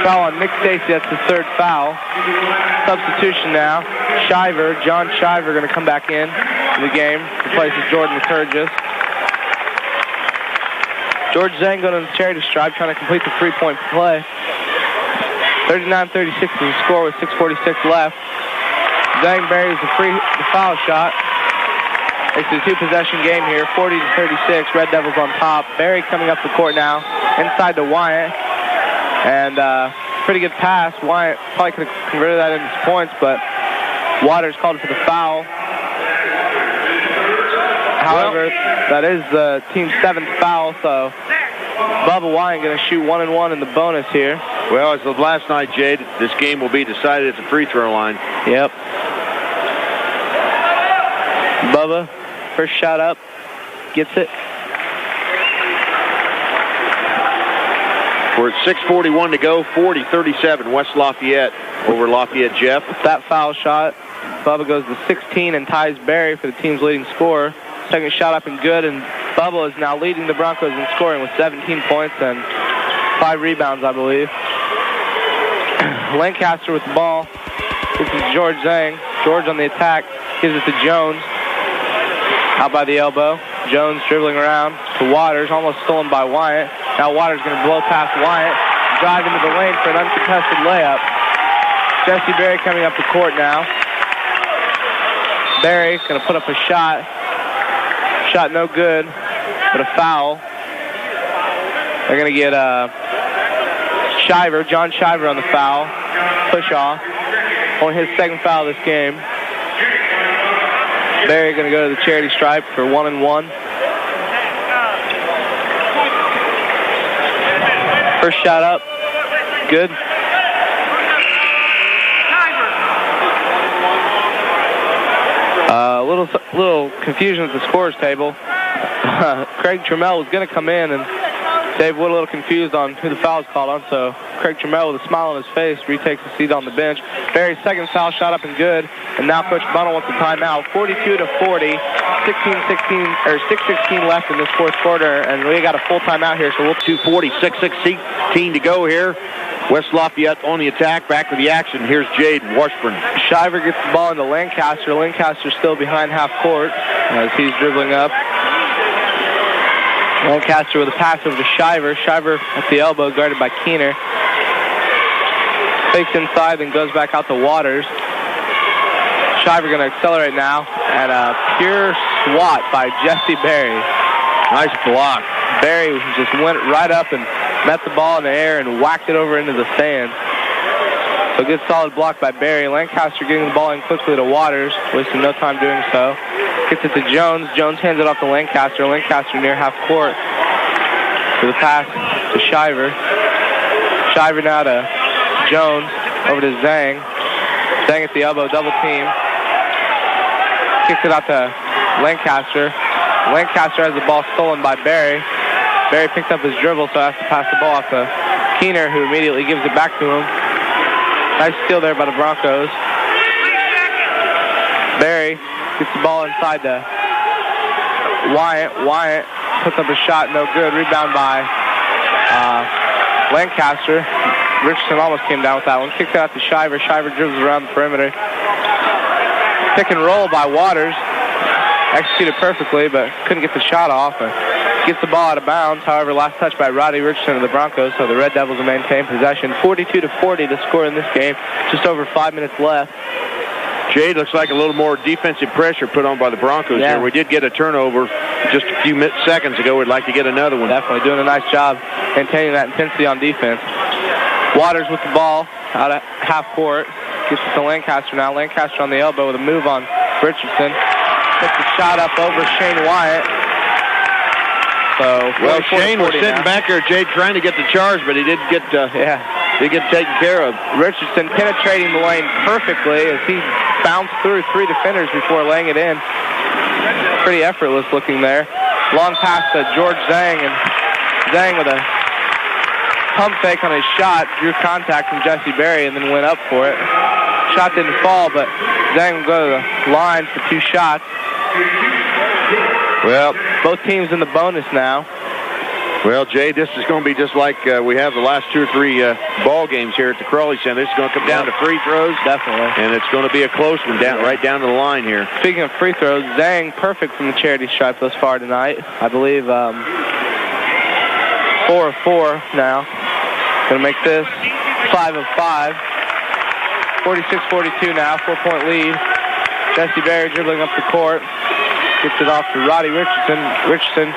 Foul on Nick Stacy. That's his third foul. Substitution now. Shiver, John Shiver, going to come back in the game. Replaces Jordan Laturgis. George Zhang going to the charity stripe, trying to complete the three-point play. 39-36 is the score with 6:46 left. Zhang buries the foul shot. It's a two-possession game here, 40-36. Red Devils on top. Berry coming up the court now, inside to Wyatt. And pretty good pass. Wyatt probably could have converted that into points, but Waters called for the foul. However, that is the team's 7th foul, so Bubba Wyatt going to shoot 1-1 in the bonus here. Well, as of last night, Jade, this game will be decided at the free throw line. Yep. Bubba, first shot up, gets it. We're at 6:41 to go, 40-37, West Lafayette over Lafayette Jeff. With that foul shot, Bubba goes to 16 and ties Berry for the team's leading scorer. Second shot up and good, and Bubba is now leading the Broncos in scoring with 17 points and 5 rebounds, I believe. Lancaster with the ball. This is George Zhang. George on the attack, gives it to Jones. Out by the elbow. Jones dribbling around to Waters, almost stolen by Wyatt. Now Waters going to blow past Wyatt, drive into the lane for an uncontested layup. Jesse Berry coming up the court now. Berry going to put up a shot. Shot no good, but a foul. They're going to get Shiver, John Shiver on the foul. Push off. Only his second foul this game. Berry going to go to the charity stripe for 1-1. First shot up, good. Little confusion at the scorers table. Craig Trammell was going to come in, and Dave Wood a little confused on who the foul was called on, so Craig Trammell with a smile on his face retakes the seat on the bench. Berry's second foul shot up and good, and now Coach Bunnell wants a timeout. 42-40, 6:16 left in this fourth quarter, and we got a full timeout here, so we'll 2:40, 6:16 to go here. West Lafayette on the attack, back to the action. Here's Jade Washburn. Shiver gets the ball into Lancaster. Lancaster still behind half court as he's dribbling up. Lancaster with a pass over to Shiver. Shiver at the elbow, guarded by Keener. Fakes inside, then goes back out to Waters. Shiver going to accelerate now, and a pure swat by Jesse Berry. Nice block. Berry just went right up and met the ball in the air and whacked it over into the sand. So good solid block by Berry. Lancaster getting the ball in quickly to Waters, wasting no time doing so. Gets it to Jones. Jones hands it off to Lancaster. Lancaster near half court for the pass to Shiver. Shiver now to Jones, over to Zhang. Zhang at the elbow, double team. Kicks it out to Lancaster. Lancaster has the ball stolen by Berry. Berry picks up his dribble, so has to pass the ball off to Keener, who immediately gives it back to him. Nice steal there by the Broncos. Berry gets the ball inside to Wyatt. Wyatt puts up a shot, no good. Rebound by Lancaster. Richardson almost came down with that one. Kicks it out to Shiver. Shiver dribbles around the perimeter. Pick and roll by Waters. Executed perfectly, but couldn't get the shot off. Gets the ball out of bounds. However, last touch by Roddy Richardson of the Broncos, so the Red Devils will maintain possession. 42-40 to score in this game. Just over 5 minutes left. Jade, looks like a little more defensive pressure put on by the Broncos here. We did get a turnover just a few seconds ago. We'd like to get another one. Definitely doing a nice job maintaining that intensity on defense. Waters with the ball out of half court. Gets it to Lancaster now. Lancaster on the elbow with a move on Richardson. Puts the shot up over Shane Wyatt. So, well, Shane was sitting back there, Jade, trying to get the charge, but he did get taken care of. Richardson penetrating the lane perfectly as he bounced through 3 defenders before laying it in. Pretty effortless looking there. Long pass to George Zhang, and Zhang with a pump fake on his shot, drew contact from Jesse Berry and then went up for it. Shot didn't fall, but Zhang will go to the line for 2 shots. Well, both teams in the bonus now. Well, Jay, this is going to be just like we have the last 2 or 3 ball games here at the Crawley Center. This is going to come down to free throws. Definitely. And it's going to be a close one right down to the line here. Speaking of free throws, Zhang perfect from the charity stripe thus far tonight. I believe 4 of 4 now. Going to make this 5 of 5. 46-42 now, 4-point lead. Jesse Berry dribbling up the court. Gets it off to Roddy Richardson. Richardson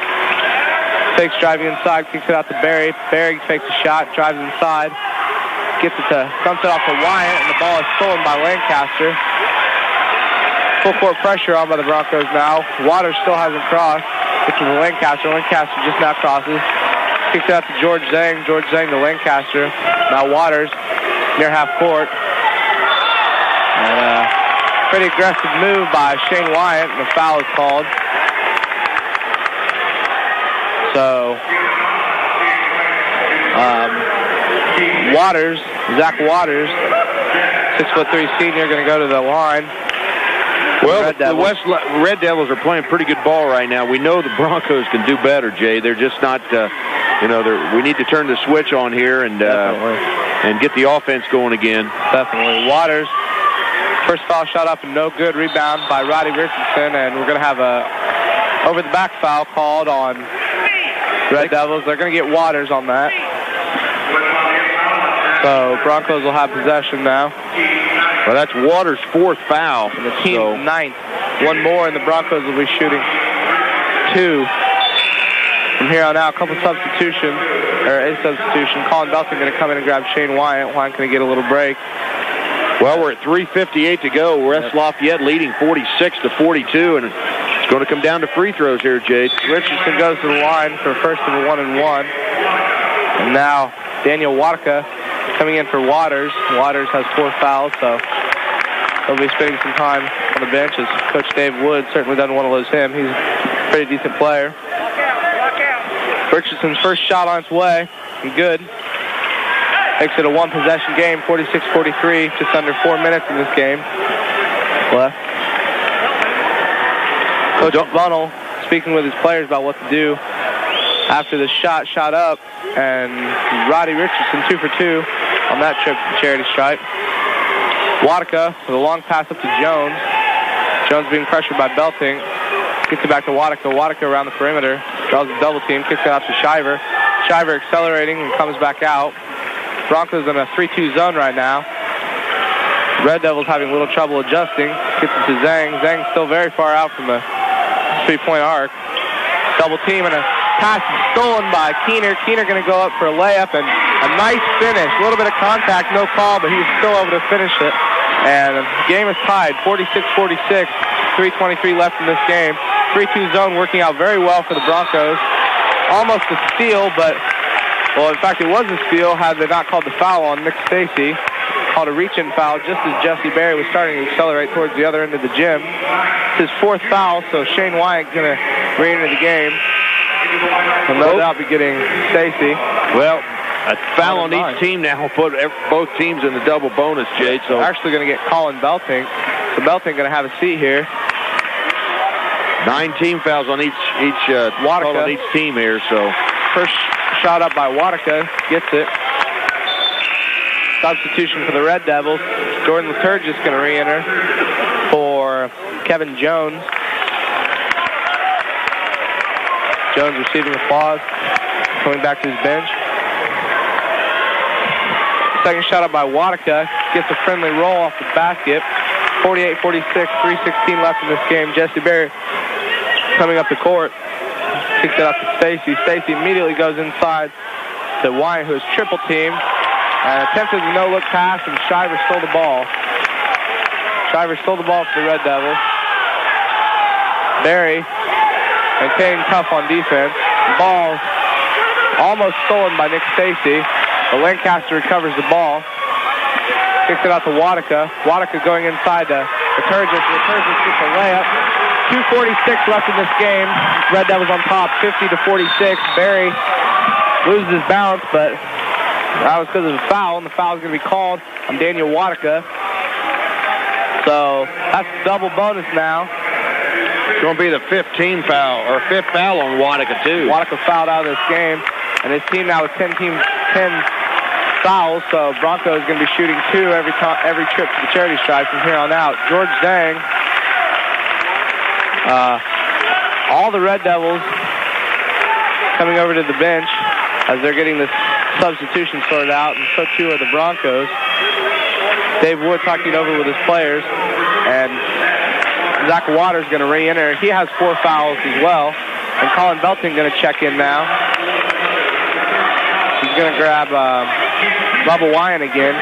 fakes driving inside, kicks it out to Berry. Berry fakes a shot, drives inside. Dumps it off to Wyatt, and the ball is stolen by Lancaster. Full court pressure on by the Broncos now. Waters still hasn't crossed. It's to Lancaster. Lancaster just now crosses. Kicks it out to George Zhang. George Zhang to Lancaster. Now Waters near half court. And pretty aggressive move by Shane Wyatt, and the foul is called. So, Zach Waters, 6'3" senior, going to go to the line. Well, the Red Devils are playing pretty good ball right now. We know the Broncos can do better, Jay. They're just not, we need to turn the switch on here and get the offense going again. Definitely. Waters, first foul shot up and no good. Rebound by Roddy Richardson, and we're going to have a over-the-back foul called on Red Devils. They're going to get Waters on that. So Broncos will have possession now. Well, that's Waters' 4th foul. And the team's 9th. One more, and the Broncos will be shooting 2. From here on out, a substitution. Colin Belton going to come in and grab Shane Wyatt. Wyatt going to get a little break. Well, we're at 3:58 to go. West Lafayette leading 46-42, and it's going to come down to free throws here, Jade. Richardson goes to the line for first of a 1-and-1. And now Daniel Watka coming in for Waters. Waters has 4 fouls, so he'll be spending some time on the bench, as Coach Dave Wood certainly doesn't want to lose him. He's a pretty decent player. Richardson's first shot on its way, and good. Makes it a 1-possession game, 46-43, just under 4 minutes in this game left. Coach Bunnell speaking with his players about what to do after the shot up, and Roddy Richardson 2 for 2 on that trip to the charity stripe. Watka with a long pass up to Jones. Jones being pressured by Belting. Gets it back to Watka. Watka around the perimeter. Draws a double team. Kicks it out to Shiver. Shiver accelerating and comes back out. Broncos in a 3-2 zone right now. Red Devils having a little trouble adjusting. Gets it to Zhang. Zhang's still very far out from the 3-point arc. Double team, and a pass stolen by Keener. Keener going to go up for a layup, and a nice finish. A little bit of contact, no call, but he was still able to finish it. And the game is tied, 46-46. 3:23 left in this game. 3-2 zone working out very well for the Broncos. Almost a steal, but, well, in fact, it was a steal had they not called the foul on Nick Stacy. Called a reach-in foul just as Jesse Berry was starting to accelerate towards the other end of the gym. It's his 4th foul, so Shane Wyatt going to re-enter the game. He'll no doubt be getting Stacy. Well, a foul on each team now will put both teams in the double bonus, Jade. So we're actually going to get Colin Belting. So Belton going to have a seat here. 9 team fouls on each team here. So first shot up by Watica, gets it. Substitution for the Red Devils. Jordan Liturgis going to re-enter for Kevin Jones. Jones receiving applause, coming back to his bench. Second shot up by Watica, gets a friendly roll off the basket. 48-46, 3:16 left in this game. Jesse Berry coming up the court, kicks it out to Stacy. Stacy immediately goes inside to Wyatt, who is triple teamed, and attempted a no-look pass, and Shiver stole the ball. Shiver stole the ball for the Red Devils. Berry maintaining tough on defense. Ball almost stolen by Nick Stacy, but Lancaster recovers the ball. Kicks it out to Watica. Watica going inside to Liturgis. Liturgis gets a layup. 2:46 left in this game. Red Devils on top, 50-46. Berry loses his balance, but that was because of the foul, and the foul is going to be called on Daniel Watica. So that's a double bonus now. It's going to be the 15th foul, or 5th foul on Watica, too. Watica fouled out of this game, and his team now with 10 fouls, so Bronco is going to be shooting 2 every trip to the charity stripe from here on out. George Zhang, all the Red Devils coming over to the bench as they're getting this substitution sorted out, and so too are the Broncos. Dave Wood talking over with his players, and Zach Waters going to re-enter. He has 4 fouls as well, and Colin Belton going to check in now. He's going to grab Bubba Wyan again.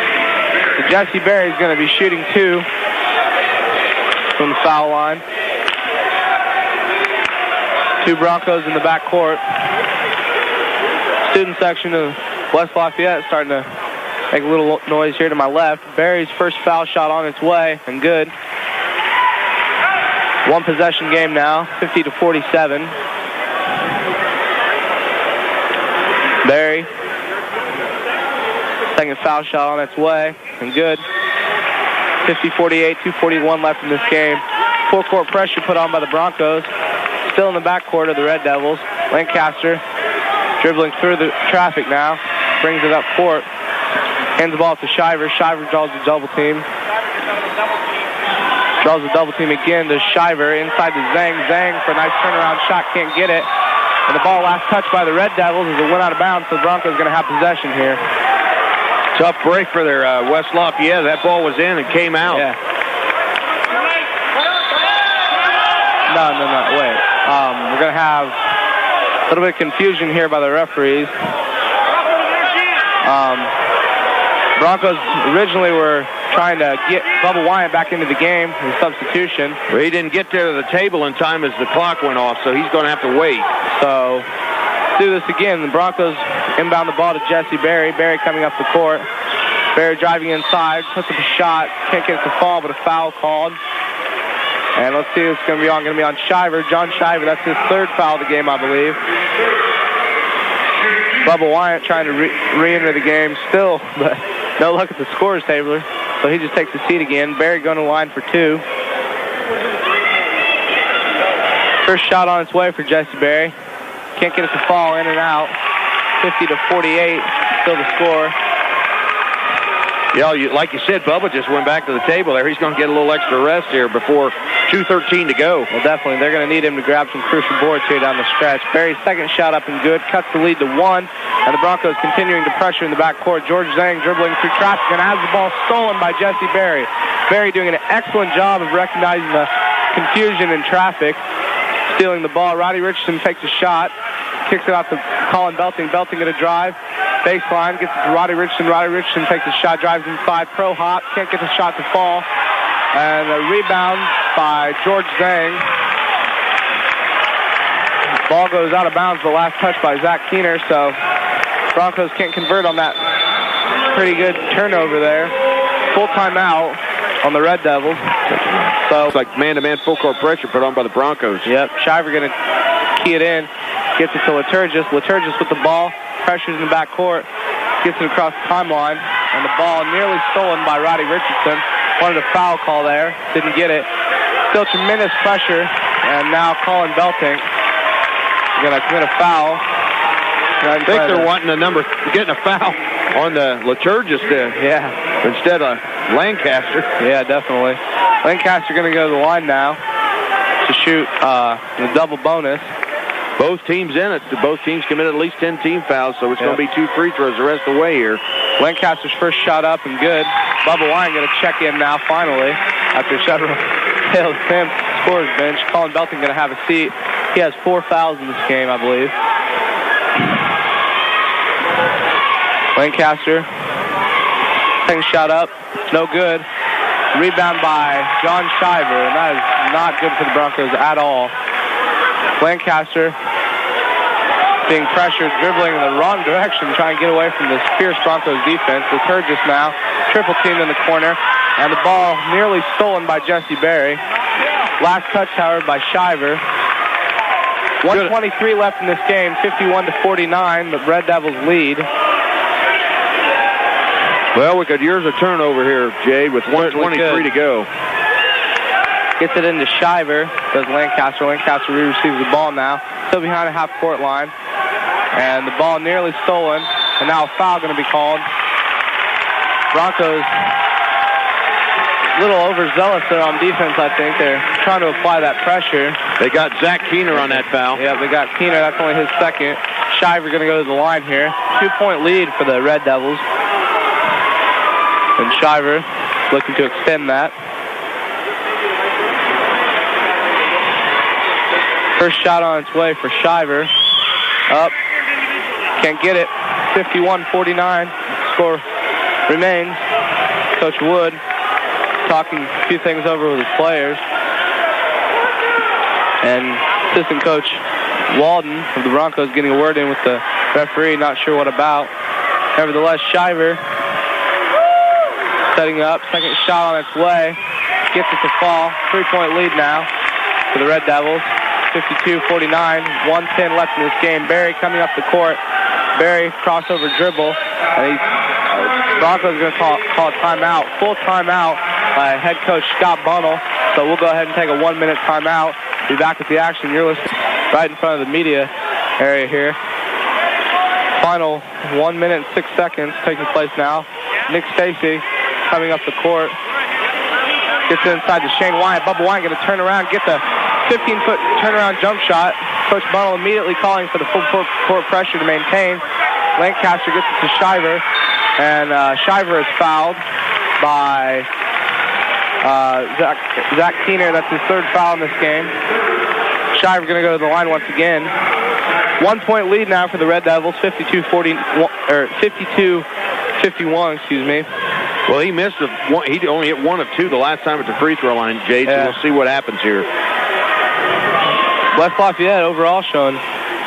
So Jesse Berry is going to be shooting 2 from the foul line. 2 Broncos in the back court. Student section of West Lafayette starting to make a little noise here to my left. Berry's first foul shot on its way, and good. 1 possession game now, 50-47. Berry, second foul shot on its way, and good. 50-48, 2:41 left in this game. Full court pressure put on by the Broncos. Still in the backcourt of the Red Devils. Lancaster dribbling through the traffic now. Brings it up court. Hands the ball to Shiver. Shiver draws the double team. Draws the double team again to Shiver. Inside to Zhang. Zhang for a nice turnaround shot. Can't get it. And the ball last touched by the Red Devils as it went out of bounds, so the Broncos are going to have possession here. Tough break for their West Lafayette. That ball was in and came out. Yeah. No, wait. We're going to have a little bit of confusion here by the referees. Broncos originally were trying to get Bubba Wyatt back into the game in substitution. Well, he didn't get to the table in time as the clock went off, so he's going to have to wait. So let's do this again. The Broncos inbound the ball to Jesse Berry. Berry coming up the court. Berry driving inside, puts up a shot. Can't get it to fall, but a foul called. And let's see what's going to be on. Going to be on Shiver. John Shiver, that's his 3rd foul of the game, I believe. Bubba Wyatt trying to re-enter the game still, but no luck at the scores table. So he just takes the seat again. Berry going to line for 2. First shot on its way for Jesse Berry. Can't get it to fall, in and out. 50-48, still the score. Yeah, like you said, Bubba just went back to the table there. He's going to get a little extra rest here before 2:13 to go. Well, definitely. They're going to need him to grab some crucial boards here down the stretch. Berry's second shot up and good. Cuts the lead to 1. And the Broncos continuing to pressure in the backcourt. George Zhang dribbling through traffic and has the ball stolen by Jesse Berry. Berry doing an excellent job of recognizing the confusion in traffic. Stealing the ball. Roddy Richardson takes a shot. Kicks it out to Colin Belting. Belting going to drive. Baseline, gets it to Roddy Richardson. Roddy Richardson takes a shot, drives inside, pro hop, can't get the shot to fall. And a rebound by George Zhang. Ball goes out of bounds, the last touch by Zach Keener, so Broncos can't convert on that pretty good turnover there. Full timeout on the Red Devils. So it's like man-to-man full court pressure put on by the Broncos. Yep, Shiver going to key it in. Gets it to Liturgis. Liturgis with the ball. Pressures in the backcourt. Gets it across the timeline. And the ball nearly stolen by Roddy Richardson. wanted a foul call there. Didn't get it. Still tremendous pressure. And now Colin Belting is going to commit a foul. I think they're wanting getting a foul on the Liturgist instead of Lancaster. Yeah, definitely. Lancaster going to go to the line now to shoot the double bonus. Both teams in it. Both teams committed at least 10 team fouls, so it's going to be 2 free throws the rest of the way here. Lancaster's first shot up and good. Bubba Wine going to check in now finally after several failed attempts. Scorer's bench. Colin Belting going to have a seat. He has 4 fouls in this game, I believe. Lancaster, second shot up, no good. Rebound by John Shiver, and that is not good for the Broncos at all. Lancaster being pressured, dribbling in the wrong direction, trying to get away from this fierce Broncos defense. Liturgist now, triple teamed in the corner, and the ball nearly stolen by Jesse Berry. Last touch, however, by Shiver. 1:23 left in this game, 51-49, but Red Devils lead. Well, we could use a turnover here, Jade, with 1:23 to go. Gets it into Shiver, does Lancaster. Lancaster receives the ball now, still behind the half-court line. And the ball nearly stolen, and now a foul going to be called. Broncos a little overzealous there on defense, I think. They're trying to apply that pressure. They got Zach Keener on that foul. Yeah, they got Keener. That's only his second. Shiver going to go to the line here. 2-point lead for the Red Devils. And Shiver looking to extend that. First shot on its way for Shiver. Up. Can't get it. 51-49. Score remains. Coach Wood talking a few things over with his players. And assistant coach Walden of the Broncos getting a word in with the referee, not sure what about. Nevertheless, Shiver setting up. Second shot on its way. Gets it to fall. 3-point lead now for the Red Devils. 52-49. 1:10 left in this game. Berry coming up the court. Berry crossover dribble. And Broncos are going to call a timeout. Full timeout by head coach Scott Bunnell. So we'll go ahead and take a 1-minute timeout. Be back with the action. You're listening right in front of the media area here. Final 1 minute and 6 seconds taking place now. Nick Stacy coming up the court. Gets it inside to Shane Wyatt. Bubba Wyatt going to turn around, get the 15-foot turnaround jump shot. Coach Bunnell immediately calling for the full court pressure to maintain. Lancaster gets it to Shiver. And Shiver is fouled by Zach Keener. That's his third foul in this game. Shiver going to go to the line once again. 1-point lead now for the Red Devils. 52-51, excuse me. Well, he missed he only hit 1 of 2 the last time at the free throw line, Jade, so we'll see what happens here. West Lafayette overall showing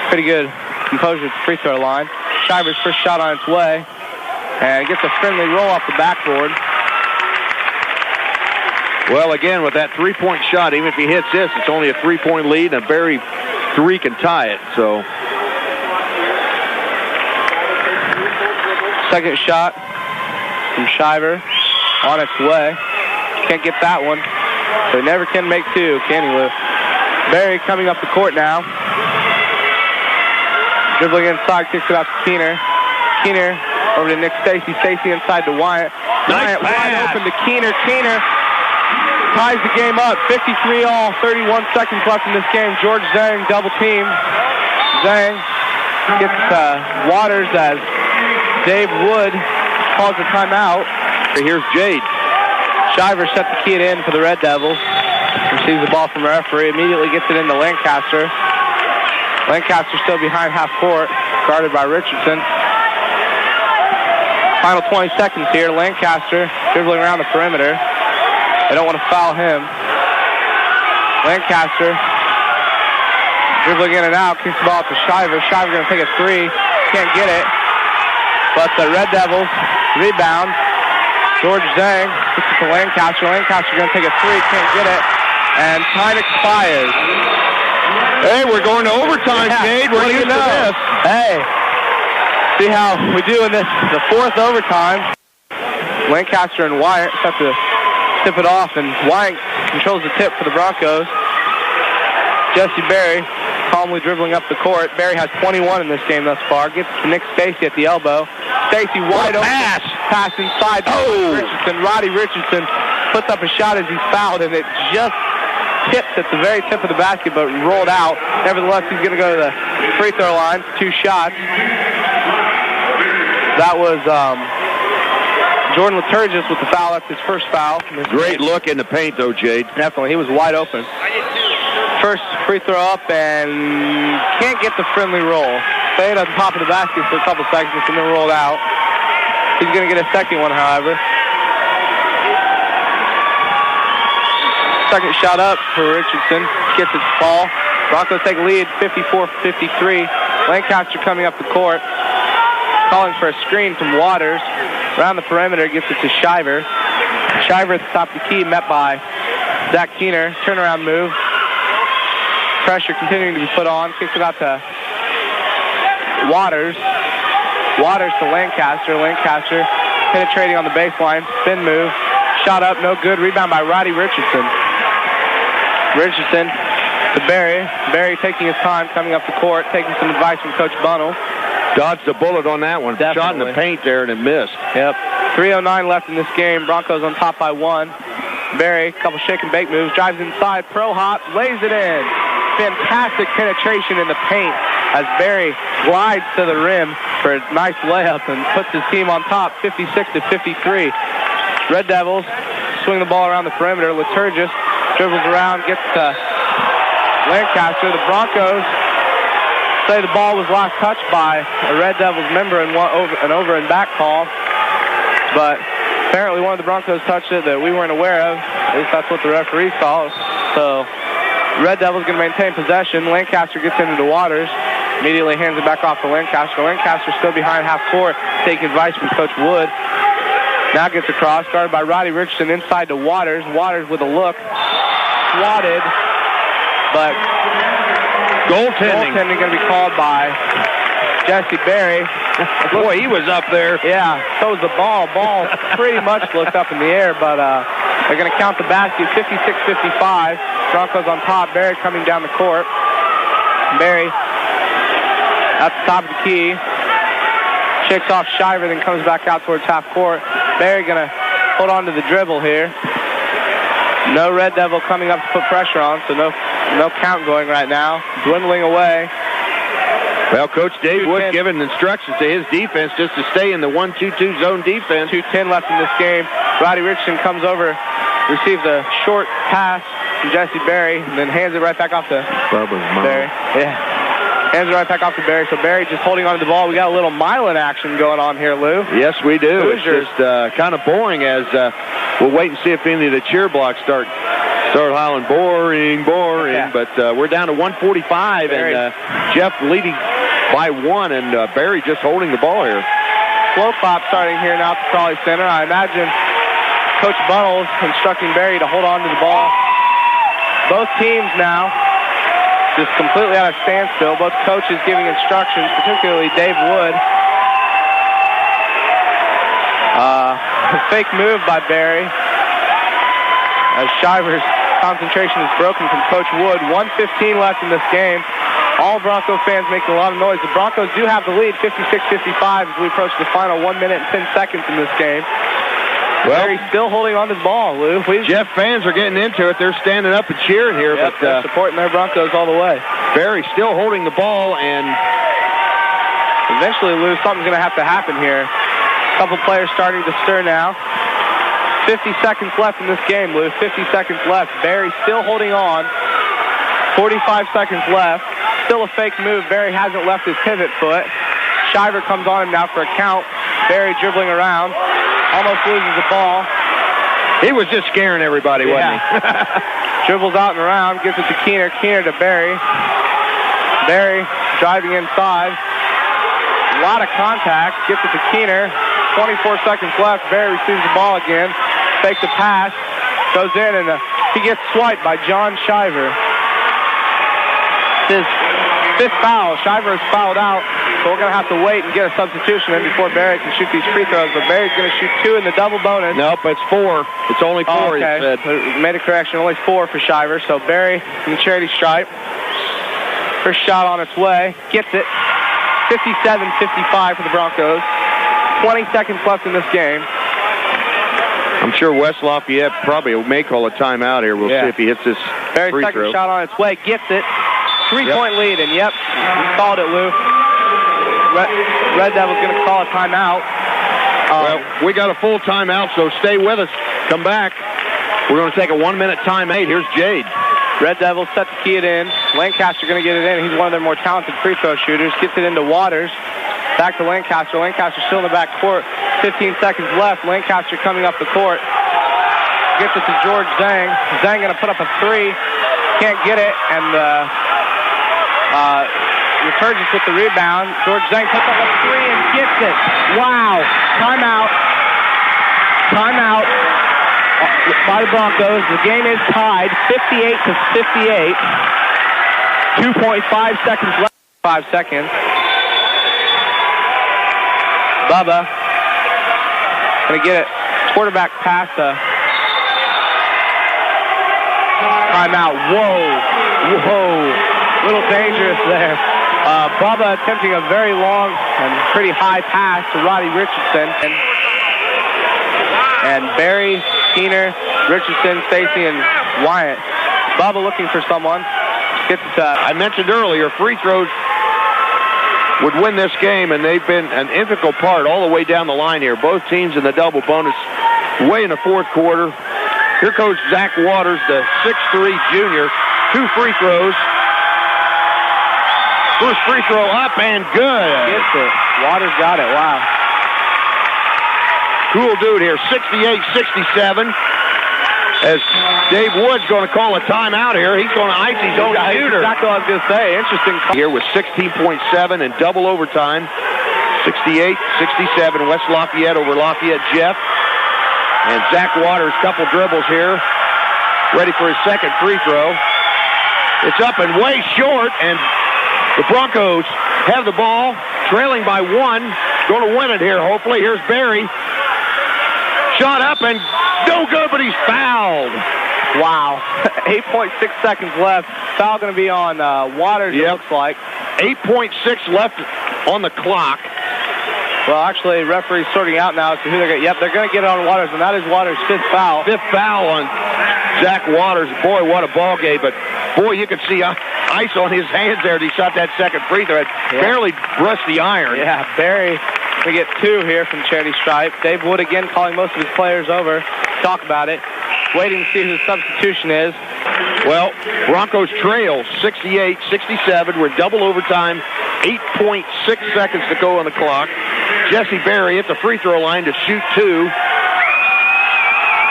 pretty good composure at the free throw line. Shiver's first shot on its way, and gets a friendly roll off the backboard. Well, again, with that 3-point shot, even if he hits this, it's only a 3-point lead, and a Berry 3 can tie it, so. Second shot from Shiver on its way. Can't get that one. So he never can make 2, can he, Lou? Berry coming up the court now. Dribbling inside, kicks it out to Keener. Keener over to Nick Stacy. Stacy inside to Wyatt. Nice Wyatt wide open to Keener. Keener ties the game up. 53-all, 31 seconds left in this game. George Zhang double team. Zhang gets Waters as Dave Wood calls a timeout. Here's Jade. Shiver set the key in for the Red Devils. Receives the ball from the referee. Immediately gets it into Lancaster. Lancaster still behind half court, guarded by Richardson. Final 20 seconds here. Lancaster dribbling around the perimeter. They don't want to foul him. Lancaster dribbling in and out. Kicks the ball to Shiver. Shiver going to take a 3. Can't get it. But the Red Devils rebound. George Zhang gets it to Lancaster. Lancaster going to take a 3. Can't get it. And time expires. Hey, we're going to overtime, Jade. We're used to this. Hey, see how we do in this, the fourth overtime. Lancaster and Wyatt set the tip it off, and Wyank controls the tip for the Broncos. Jesse Berry calmly dribbling up the court. Berry has 21 in this game thus far. Gets to Nick Stacy at the elbow. Stacy wide open. Pass inside. Richardson. Roddy Richardson puts up a shot as he's fouled, and it just tipped at the very tip of the basket, but rolled out. Nevertheless, he's going to go to the free throw line for 2 shots. That was Jordan Liturgis with the foul. That's his first foul. Great look in the paint, though, Jade. Definitely. He was wide open. First free throw up and can't get the friendly roll. Stayed on top of the basket for a couple seconds and then rolled out. He's going to get a second one, however. Second shot up for Richardson. Gets it to fall. Broncos take a lead, 54-53. Lancaster coming up the court. Calling for a screen from Waters. Around the perimeter, gets it to Shiver. Shiver at the top of the key, met by Zach Keener. Turnaround move. Pressure continuing to be put on. Kicks it out to Waters. Waters to Lancaster. Lancaster penetrating on the baseline. Spin move. Shot up, no good. Rebound by Roddy Richardson. Richardson to Berry. Berry taking his time coming up the court, taking some advice from Coach Bunnell. Dodged the bullet on that one. Definitely. Shot in the paint there and it missed. Yep. 3:09 left in this game. Broncos on top by 1. Berry, couple shake and bake moves, drives inside, pro hop, lays it in. Fantastic penetration in the paint as Berry glides to the rim for a nice layup and puts his team on top, 56-53. Red Devils swing the ball around the perimeter. Liturgis dribbles around, gets to Lancaster. The Broncos say the ball was last touched by a Red Devils member in an over and back call, but apparently one of the Broncos touched it that we weren't aware of. At least that's what the referee saw. So Red Devils going to maintain possession. Lancaster gets into the Waters. Immediately hands it back off to Lancaster. Lancaster still behind half court, taking advice from Coach Wood. Now gets across, guarded by Roddy Richardson inside to Waters. Waters with a look. Swatted, but goaltending going to be called by Jesse Berry. Boy, he was up there. Yeah, so was the ball. Ball pretty much looked up in the air, but they're going to count the basket, 56-55. Broncos on top. Berry coming down the court. Berry at the top of the key. Shakes off Shiver, then comes back out towards half court. Berry going to hold on to the dribble here. No Red Devil coming up to put pressure on, so no count going right now. Dwindling away. Well, Coach Dave Wood giving instructions to his defense just to stay in the 1-2-2 zone defense. 2:10 left in this game. Roddy Richardson comes over, receives a short pass from Jesse Berry, and then hands it right back off to Berry. Yeah. Hands it right back off to Berry. So Berry just holding on to the ball. We got a little Milan action going on here, Lou. Yes, we do. Hoosiers. It's just kind of boring as we'll wait and see if any of the cheer blocks start hollering, boring. Yeah. But we're down to 1:45, Berry. and Jeff leading by 1, and Berry just holding the ball here. Slow pop starting here now at the Crawley Center. I imagine Coach Bunnell's instructing Berry to hold on to the ball. Both teams now just completely out of standstill. Both coaches giving instructions, particularly Dave Wood. Fake move by Berry. As Shiver's concentration is broken from Coach Wood. 1:15 left in this game. All Bronco fans making a lot of noise. The Broncos do have the lead, 56-55, as we approach the final 1 minute and 10 seconds in this game. Well, Berry's still holding on to the ball, Lou. Jeff fans are getting into it. They're standing up and cheering here. Yep, but they're supporting their Broncos all the way. Berry still holding the ball, and eventually, Lou, something's going to have to happen here. A couple players starting to stir now. 50 seconds left in this game, Lou. 50 seconds left. Berry still holding on. 45 seconds left. Still a fake move. Berry hasn't left his pivot foot. Shiver comes on him now for a count. Berry dribbling around. Almost loses the ball. He was just scaring everybody, wasn't he? Dribbles out and around. Gives it to Keener. Keener to Berry. Berry driving inside. A lot of contact. Gets it to Keener. 24 seconds left. Berry receives the ball again. Fakes a pass. Goes in, and he gets swiped by John Shiver. His fifth foul. Shiver is fouled out. So we're going to have to wait and get a substitution in before Barry can shoot these free throws. But Barry's going to shoot 2 in the double bonus. Nope, it's 4. It's only 4, okay. he said. So made a correction, only 4 for Shiver. So Barry in the charity stripe. First shot on its way. Gets it. 57-55 for the Broncos. 20 seconds left in this game. I'm sure West Lafayette probably may call a timeout here. We'll see if he hits this Barry's free second throw. shot on its way. Gets it. 3-point lead. And, yep, we called it, Lou. Red Devil's going to call a timeout. Well, we got a full timeout, so stay with us. Come back. We're going to take a 1-minute timeout. Here's Jade. Red Devils set to key it in. Lancaster going to get it in. He's one of their more talented free throw shooters. Gets it into Waters. Back to Lancaster. Lancaster still in the back court. 15 seconds left. Lancaster coming up the court. Gets it to George Zhang. Zhang going to put up a 3. Can't get it. And Resurgence with the rebound. George Zhang puts up a 3 and gets it. Wow. Timeout. Timeout by the Broncos. The game is tied 58-58. 2.5 seconds left. 5 seconds. Bubba gonna get it. Quarterback pass. Timeout. Whoa. Little dangerous there. Bubba attempting a very long and pretty high pass to Roddy Richardson. And Barry, Keener, Richardson, Stacy, and Wyatt. Bubba looking for someone. Gets it. I mentioned earlier, free throws would win this game, and they've been an integral part all the way down the line here. Both teams in the double bonus way in the fourth quarter. Here goes Zach Waters, the 6'3 junior. 2 free throws. First free throw up and good. Gets it. Waters got it. Wow. Cool dude here, 68-67. As Dave Wood's going to call a timeout here. He's going to ice his own shooter. That's what I was going to say. Interesting. Here with 16.7 in double overtime. 68-67. West Lafayette over Lafayette Jeff. And Zach Waters, couple dribbles here. Ready for his second free throw. It's up and way short, and the Broncos have the ball, trailing by 1. Going to win it here, hopefully. Here's Barry. Shot up and no good, but he's fouled. Wow. 8.6 seconds left. Foul going to be on Waters, it looks like. 8.6 left on the clock. Well, actually, referee's sorting out now as to who they're going to. Yep, they're going to get it on Waters, and that is Waters' 5th foul. 5th foul on Zach Waters. Boy, what a ball game. But, boy, you could see ice on his hands there as he shot that second free throw. It barely brushed the iron. Yeah, Barry going to get 2 here from Charity Stripe. Dave Wood again calling most of his players over to talk about it. Waiting to see who the substitution is. Well, Broncos trail 68-67. We're in double overtime. 8.6 seconds to go on the clock. Jesse Barry at the free throw line to shoot 2.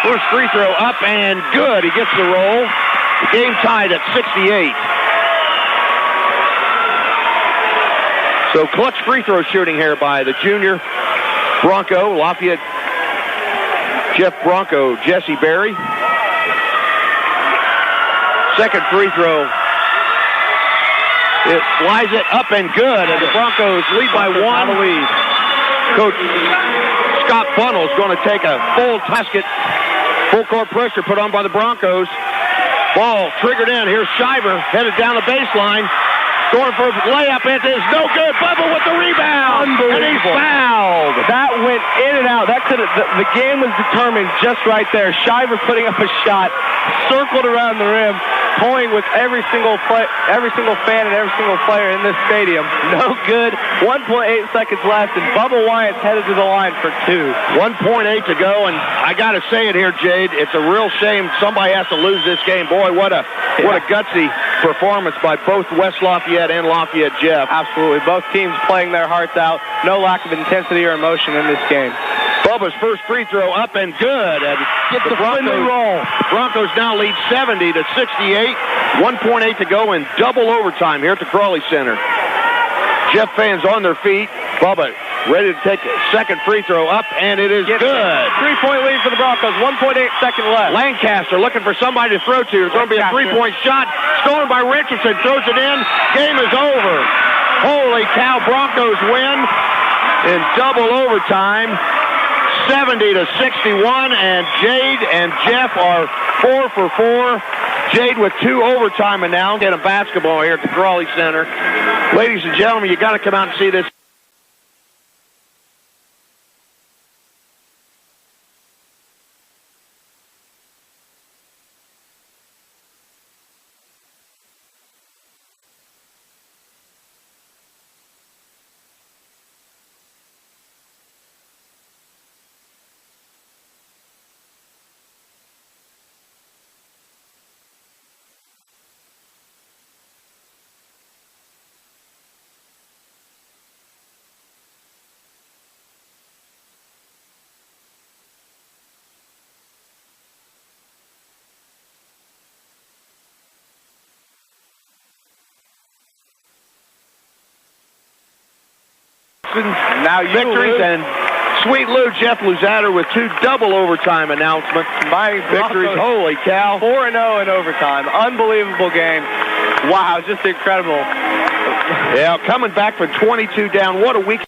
First free throw up and good. He gets the roll. The game tied at 68. So clutch free throw shooting here by the junior Bronco, Lafayette Jeff Bronco, Jesse Barry. Second free throw. It flies it up and good, and the Broncos lead by 1. Coach Scott Funnell's going to take a full basket, full court pressure put on by the Broncos. Ball triggered in. Here's Shiver headed down the baseline. Going for a layup. It is no good. Bubba with the rebound. And he's fouled. That went in and out. That could the game was determined just right there. Shiver putting up a shot, circled around the rim, toying with every single fan and every single player in this stadium. No good. 1.8 seconds left, and Bubba Wyatt's headed to the line for 2. 1.8 to go, and I got to say it here, Jade. It's a real shame somebody has to lose this game. Boy, what a gutsy performance by both West Lafayette and Lafayette Jeff. Absolutely. Both teams playing their hearts out. No lack of intensity or emotion in this game. Bubba's first free throw up and good. And gets the Broncos roll. Broncos now lead 70-68. 1.8 to go in double overtime here at the Crawley Center. Jeff fans on their feet. Bubba ready to take a second free throw up, and it is good. 3-point lead for the Broncos. 1.8 seconds left. Lancaster looking for somebody to throw to. It's going to be a 3-point shot. Stolen by Richardson. Throws it in. Game is over. Holy cow, Broncos win in double overtime, 70-61, and Jade and Jeff are 4 for 4. Jade with 2 overtime announced in a basketball here at the Crawley Center. Ladies and gentlemen, you got to come out and see this. Now victories, and Sweet Lou, Jeff Luzader with 2 double overtime announcements. My victories, holy cow. 4-0 in overtime. Unbelievable game. Wow, just incredible. Yeah, coming back from 22 down. What a week.